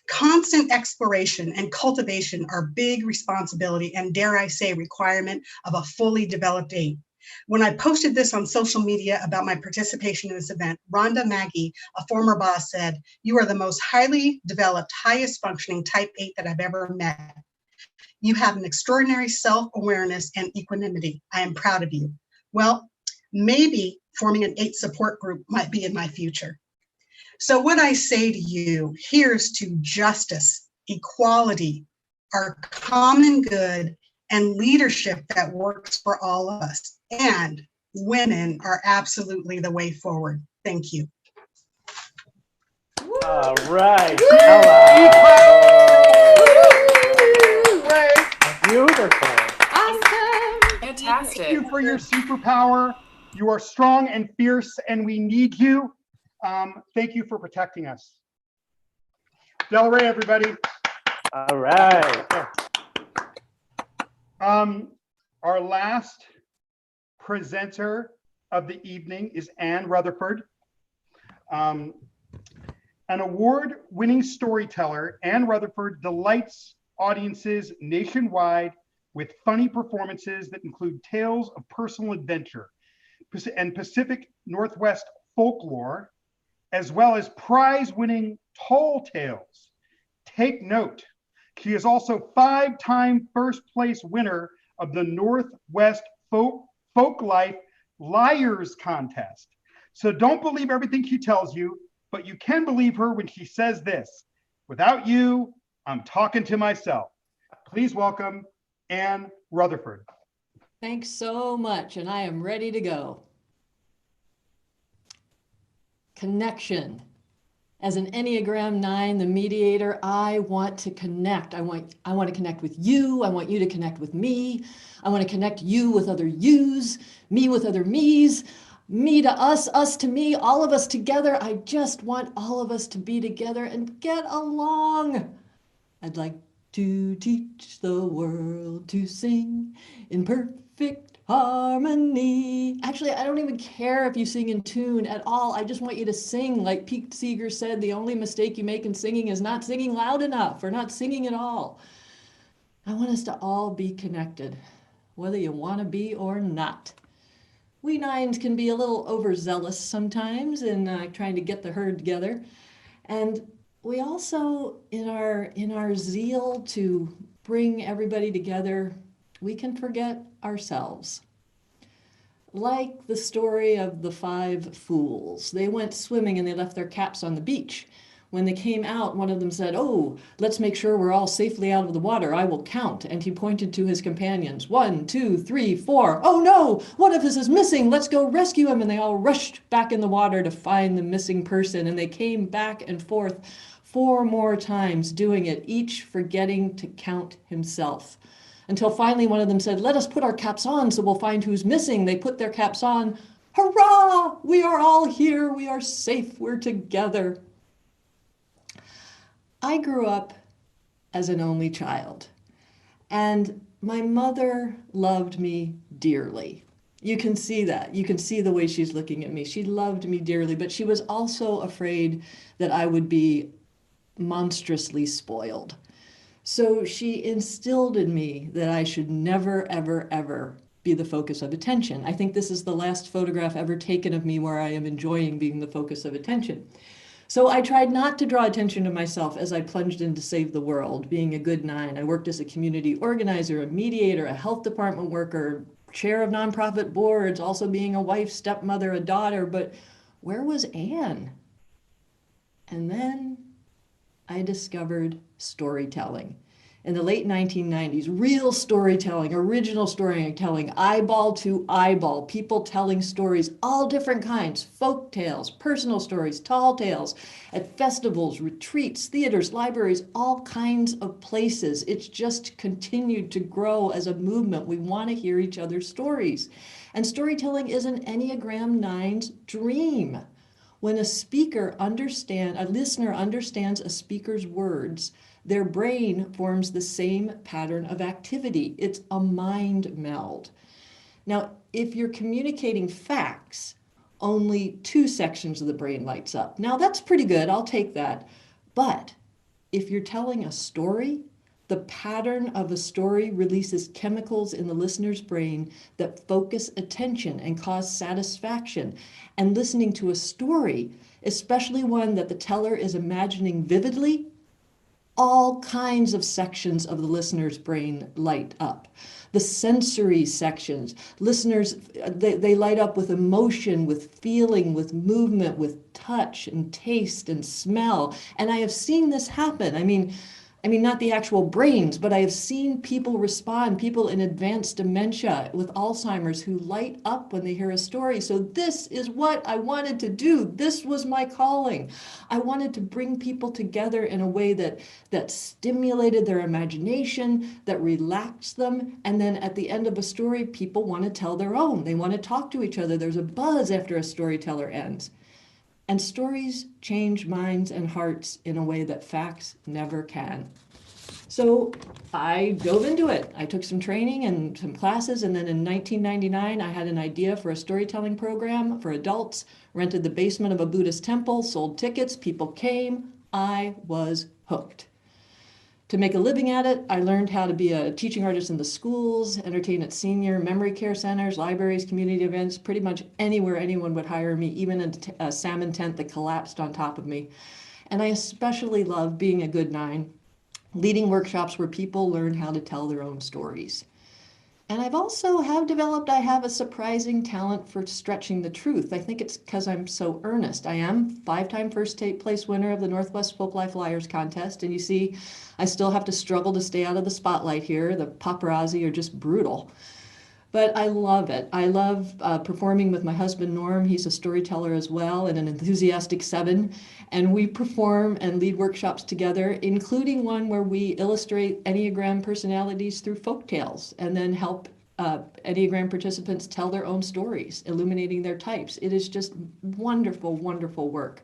Constant exploration and cultivation are big responsibility and, dare I say, requirement of a fully developed 8. When I posted this on social media about my participation in this event, Rhonda Maggie, a former boss, said, "You are the most highly developed, highest functioning type 8 that I've ever met. You have an extraordinary self-awareness and equanimity. I am proud of you." Well, maybe forming an 8 support group might be in my future. So what I say to you, here's to justice, equality, our common good, and leadership that works for all of us. And women are absolutely the way forward. Thank you. All right. Beautiful. Awesome. Fantastic. Thank you for your superpower. You are strong and fierce, and we need you. Thank you for protecting us. Delray, everybody. All right. Our last presenter of the evening is Ann Rutherford. An award-winning storyteller, Ann Rutherford delights audiences nationwide with funny performances that include tales of personal adventure and Pacific Northwest folklore, as well as prize-winning tall tales. Take note, she is also 5-time first place winner of the Northwest Folk Life Liars Contest. So don't believe everything she tells you, but you can believe her when she says this: "Without you, I'm talking to myself." Please welcome Ann Rutherford. Thanks so much, and I am ready to go. Connection. As an Enneagram 9, the mediator, I want to connect. I want to connect with you. I want you to connect with me. I want to connect you with other yous, me with other me's, me to us, us to me, all of us together. I just want all of us to be together and get along. I'd like to teach the world to sing in perfect harmony. Actually, I don't even care if you sing in tune at all. I just want you to sing. Like Pete Seeger said, the only mistake you make in singing is not singing loud enough or not singing at all. I want us to all be connected, whether you want to be or not. We 9s can be a little overzealous sometimes in trying to get the herd together. And we also, in our zeal to bring everybody together, we can forget ourselves. Like the story of the 5 fools. They went swimming and they left their caps on the beach. When they came out, one of them said, "Oh, let's make sure we're all safely out of the water. I will count." And he pointed to his companions. 1, 2, 3, 4. "Oh no, one of us is missing. Let's go rescue him." And they all rushed back in the water to find the missing person. And they came back and forth 4 more times doing it, each forgetting to count himself. Until finally one of them said, "Let us put our caps on so we'll find who's missing." They put their caps on. Hurrah! We are all here. We are safe. We're together. I grew up as an only child, and my mother loved me dearly. You can see that. You can see the way she's looking at me. She loved me dearly, but she was also afraid that I would be monstrously spoiled. So she instilled in me that I should never, ever, ever be the focus of attention. I think this is the last photograph ever taken of me where I am enjoying being the focus of attention. So I tried not to draw attention to myself as I plunged in to save the world, being a good 9. I worked as a community organizer, a mediator, a health department worker, chair of nonprofit boards, also being a wife, stepmother, a daughter. But where was Anne? And then I discovered storytelling. In the late 1990s, real storytelling, original storytelling, eyeball to eyeball, people telling stories, all different kinds, folk tales, personal stories, tall tales, at festivals, retreats, theaters, libraries, all kinds of places. It's just continued to grow as a movement. We want to hear each other's stories. And storytelling is an Enneagram 9's dream. When a listener understands a speaker's words, their brain forms the same pattern of activity. It's a mind meld. Now, if you're communicating facts, only 2 sections of the brain lights up. Now, that's pretty good. I'll take that. But if you're telling a story, the pattern of a story releases chemicals in the listener's brain that focus attention and cause satisfaction. And listening to a story, especially one that the teller is imagining vividly, all kinds of sections of the listener's brain light up. The sensory sections, listeners, they light up with emotion, with feeling, with movement, with touch and taste and smell. And I have seen this happen. I mean, not the actual brains, but I have seen people respond, people in advanced dementia with Alzheimer's who light up when they hear a story. So this is what I wanted to do. This was my calling. I wanted to bring people together in a way that stimulated their imagination, that relaxed them. And then at the end of a story, people want to tell their own. They want to talk to each other. There's a buzz after a storyteller ends. And stories change minds and hearts in a way that facts never can. So I dove into it. I took some training and some classes, and then in 1999, I had an idea for a storytelling program for adults, rented the basement of a Buddhist temple, sold tickets, people came. I was hooked. To make a living at it, I learned how to be a teaching artist in the schools, entertain at senior memory care centers, libraries, community events, pretty much anywhere anyone would hire me, even a salmon tent that collapsed on top of me. And I especially love being a good 9, leading workshops where people learn how to tell their own stories. And I have a surprising talent for stretching the truth. I think it's because I'm so earnest. I am 5-time first place winner of the Northwest Folklife Flyers contest. And you see, I still have to struggle to stay out of the spotlight here. The paparazzi are just brutal. But I love it. I love performing with my husband, Norm. He's a storyteller as well and an enthusiastic 7. And we perform and lead workshops together, including one where we illustrate Enneagram personalities through folktales and then help Enneagram participants tell their own stories, illuminating their types. It is just wonderful, wonderful work.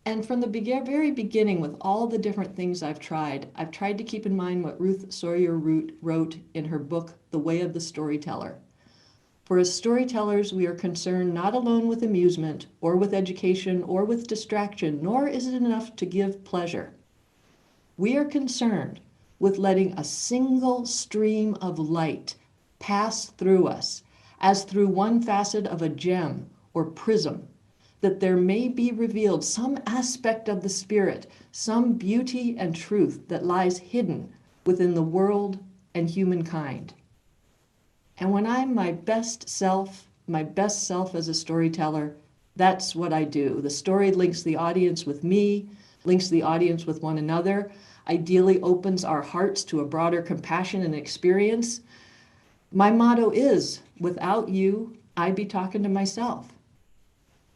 And from the very beginning, with all the different things I've tried to keep in mind what Ruth Sawyer wrote in her book, The Way of the Storyteller. For as storytellers, we are concerned not alone with amusement or with education or with distraction, nor is it enough to give pleasure. We are concerned with letting a single stream of light pass through us as through one facet of a gem or prism, that there may be revealed some aspect of the spirit, some beauty and truth that lies hidden within the world and humankind. And when I'm my best self as a storyteller, that's what I do. The story links the audience with me, links the audience with one another, ideally opens our hearts to a broader compassion and experience. My motto is, without you, I'd be talking to myself.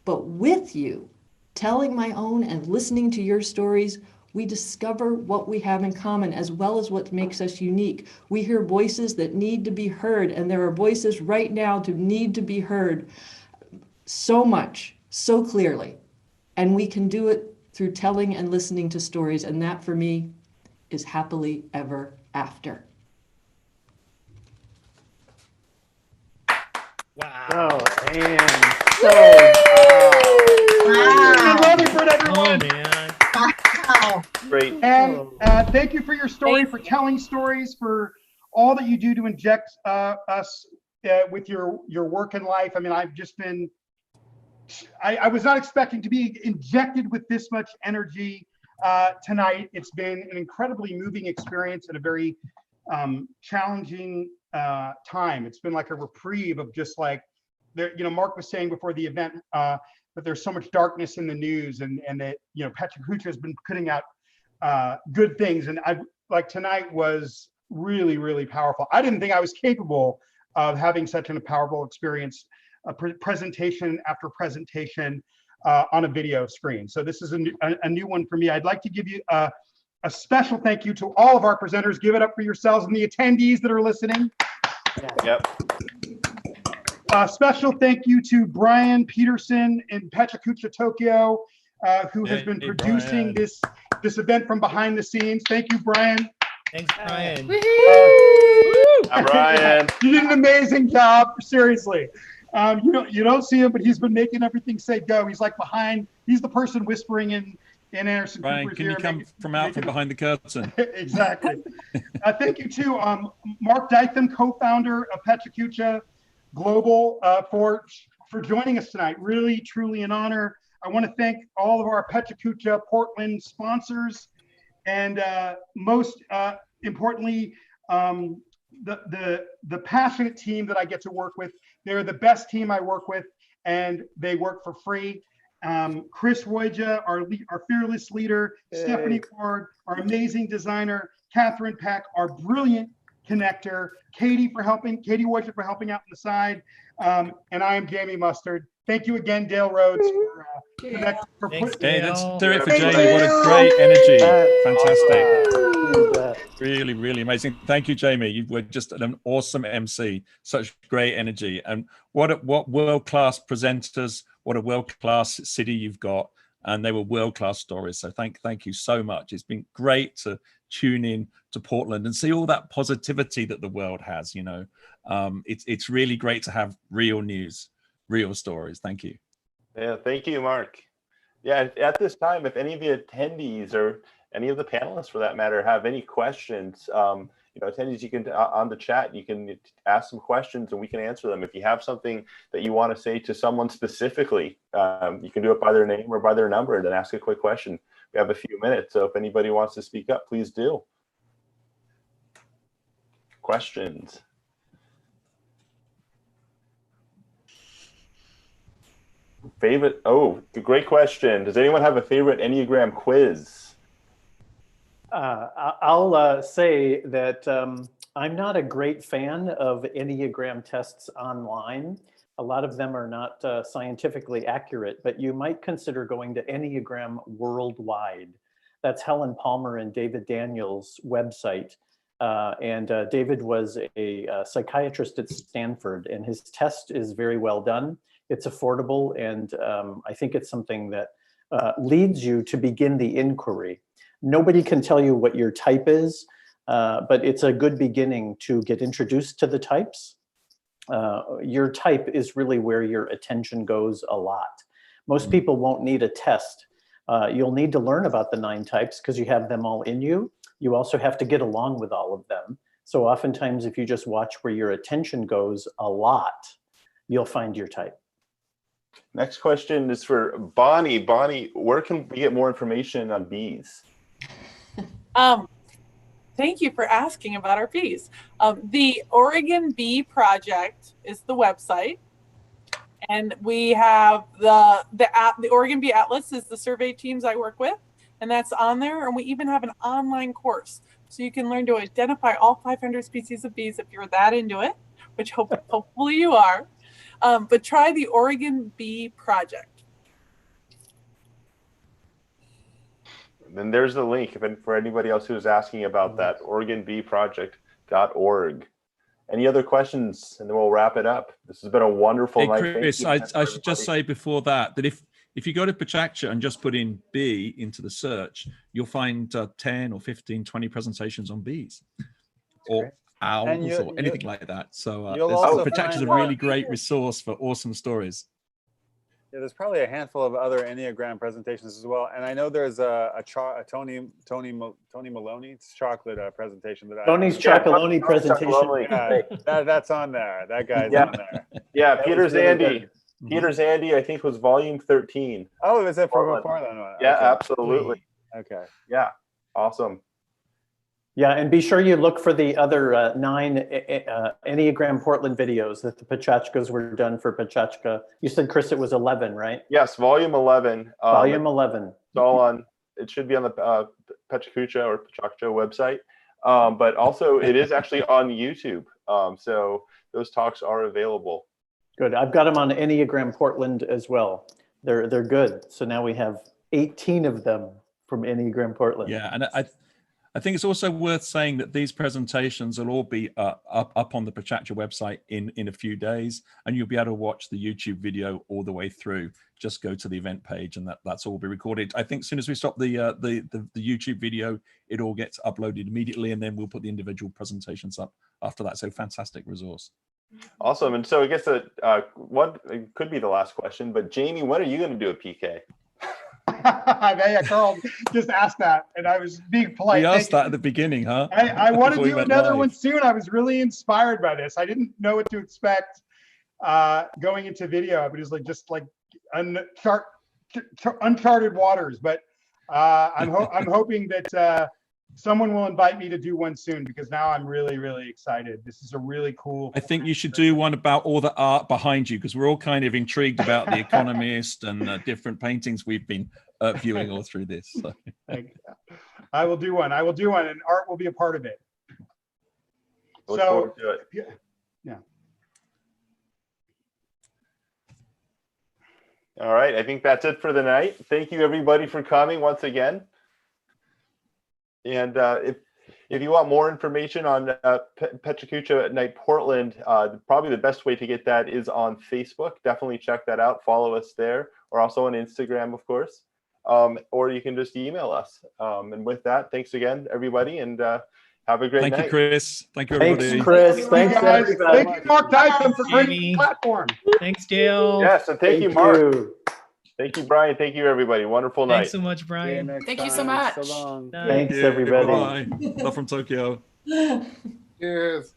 But with you, telling my own and listening to your stories, we discover what we have in common as well as what makes us unique. We hear voices that need to be heard, and there are voices right now to need to be heard so much, so clearly. And we can do it through telling and listening to stories. And that for me is happily ever after. Wow. Oh, and so I love it, for everyone. Oh, man. Wow. Great. And thank you for your story, for telling stories, for all that you do to inject us with your work in life. I mean, I've just been, I was not expecting to be injected with this much energy tonight. It's been an incredibly moving experience and a very challenging time. It's been like a reprieve of just like, there, you know, Mark was saying before the event that there's so much darkness in the news, and that, you know, PechaKucha has been putting out good things. And I, like, tonight was really, really powerful. I didn't think I was capable of having such a powerful experience, presentation after presentation on a video screen. So this is a new one for me. I'd like to give you a special thank you to all of our presenters. Give it up for yourselves and the attendees that are listening. Yep. Special thank you to Brian Peterson in PechaKucha, Tokyo, who has been producing this event from behind the scenes. Thank you, Brian. Thanks, Brian. Brian. You did an amazing job, seriously. You don't see him, but he's been making everything say go. He's like behind, he's the person whispering in Anderson Brian, Cooper's can ear. you come from behind the curtain? Exactly. Thank you to Mark DYTHAM, co-founder of PechaKucha Global, for joining us tonight. Really, truly an honor. I want to thank all of our PechaKucha Portland sponsors, and most importantly, the passionate team that I get to work with. They're the best team I work with, and they work for free. Chris Royja, our fearless leader, Stephanie Ward, our amazing designer, Catherine Peck, our brilliant connector, Katie Royja for helping out on the side, and I am Jamie Mustard. Thank you again, Dale Rhodes, for Hey, let's do it for Jamie. What a great energy. Fantastic. Really, really amazing. Thank you, Jamie. You were just an awesome MC. Such great energy. And what world-class presenters, what a world-class city you've got. And they were world-class stories. So thank you so much. It's been great to tune in to Portland and see all that positivity that the world has. You know, it's really great to have real news, real stories. Thank you. Yeah, thank you, Mark. Yeah, at this time, if any of the attendees or any of the panelists, for that matter, have any questions, attendees, you can on the chat, you can ask some questions and we can answer them. If you have something that you want to say to someone specifically, you can do it by their name or by their number and then ask a quick question. We have a few minutes, so if anybody wants to speak up, please do. Questions? Favorite? Oh, great question. Does anyone have a favorite Enneagram quiz? I'll say that I'm not a great fan of Enneagram tests online. A lot of them are not scientifically accurate, but you might consider going to Enneagram Worldwide. That's Helen Palmer and David Daniels' website. David was a psychiatrist at Stanford, and his test is very well done. It's affordable, and I think it's something that leads you to begin the inquiry. Nobody can tell you what your type is, but it's a good beginning to get introduced to the types. Your type is really where your attention goes a lot. Most people won't need a test. You'll need to learn about the 9 types because you have them all in you. You also have to get along with all of them. So oftentimes, if you just watch where your attention goes a lot, you'll find your type. Next question is for Bonnie. Bonnie, where can we get more information on bees? Thank you for asking about our bees. The Oregon Bee Project is the website, and we have the Oregon Bee Atlas is the survey teams I work with, and that's on there. And we even have an online course, so you can learn to identify all 500 species of bees if you're that into it, which hopefully you are. But try the Oregon Bee Project. Then there's the link for anybody else who's asking about that, OregonBeeProject.org. Any other questions? And then we'll wrap it up. This has been a wonderful night. Chris, I should just say before that if If you go to PechaKucha and just put in B into the search, you'll find 10 or 15, 20 presentations on bees or owls or anything like that. So PechaKucha is a really great resource for awesome stories. Yeah, there's probably a handful of other Enneagram presentations as well. And I know there's a Tony Maloney's chocolate presentation that Tony's chocolate presentation. Yeah, that's on there. That guy's on there. Yeah, Peter Zandy. Peter Zandy, I think, was volume 13. Oh, is it from Portland? Yeah, Okay. absolutely. Okay. Yeah, awesome. Yeah, and be sure you look for the other 9 Enneagram Portland videos that the PechaKuchas were done for PechaKucha. You said, Chris, it was 11, right? Yes, volume 11. Volume 11. It's all on. It should be on the PechaKucha or PechaKucha website, but also it is actually on YouTube. So those talks are available. Good. I've got them on Enneagram Portland as well. They're good. So now we have 18 of them from Enneagram Portland. Yeah, and I think it's also worth saying that these presentations will all be up on the PechaKucha website in a few days, and you'll be able to watch the YouTube video all the way through. Just go to the event page, and that's all be recorded. I think as soon as we stop the YouTube video, it all gets uploaded immediately, and then we'll put the individual presentations up after that. So fantastic resource. Awesome. And so I guess that it could be the last question, but Jamie, when are you going to do a PK? Yeah, Carl just asked that, and I was being polite. We asked that at the beginning, huh? I want to Before we do went another live. one soon. I was really inspired by this. I didn't know what to expect going into video. It was just like uncharted waters. But I'm hoping that someone will invite me to do one soon, because now I'm really, really excited. This is a really cool. I think you should do one about all the art behind you, because we're all kind of intrigued about The Economist and different paintings we've been viewing all through this. So. I will do one. I will do one, and art will be a part of it. Look forward to it. Yeah. All right. I think that's it for the night. Thank you, everybody, for coming once again. And if you want more information on PechaKucha Night Portland, probably the best way to get that is on Facebook. Definitely check that out. Follow us there, or also on Instagram, of course. Or you can just email us. And with that, thanks again, everybody, and have a great night. Thank you, Chris. Thank you, everybody. Thanks, Chris. Thanks, everybody. Thank you, Mark Dyson, for bringing the platform. Thanks, Dale. Yes, and thank you, Mark. Thank you, Brian. Thank you, everybody. Wonderful night. Thanks so much, Brian. Thank you so much. So long. Thanks, everybody. Bye. Love from Tokyo. Cheers.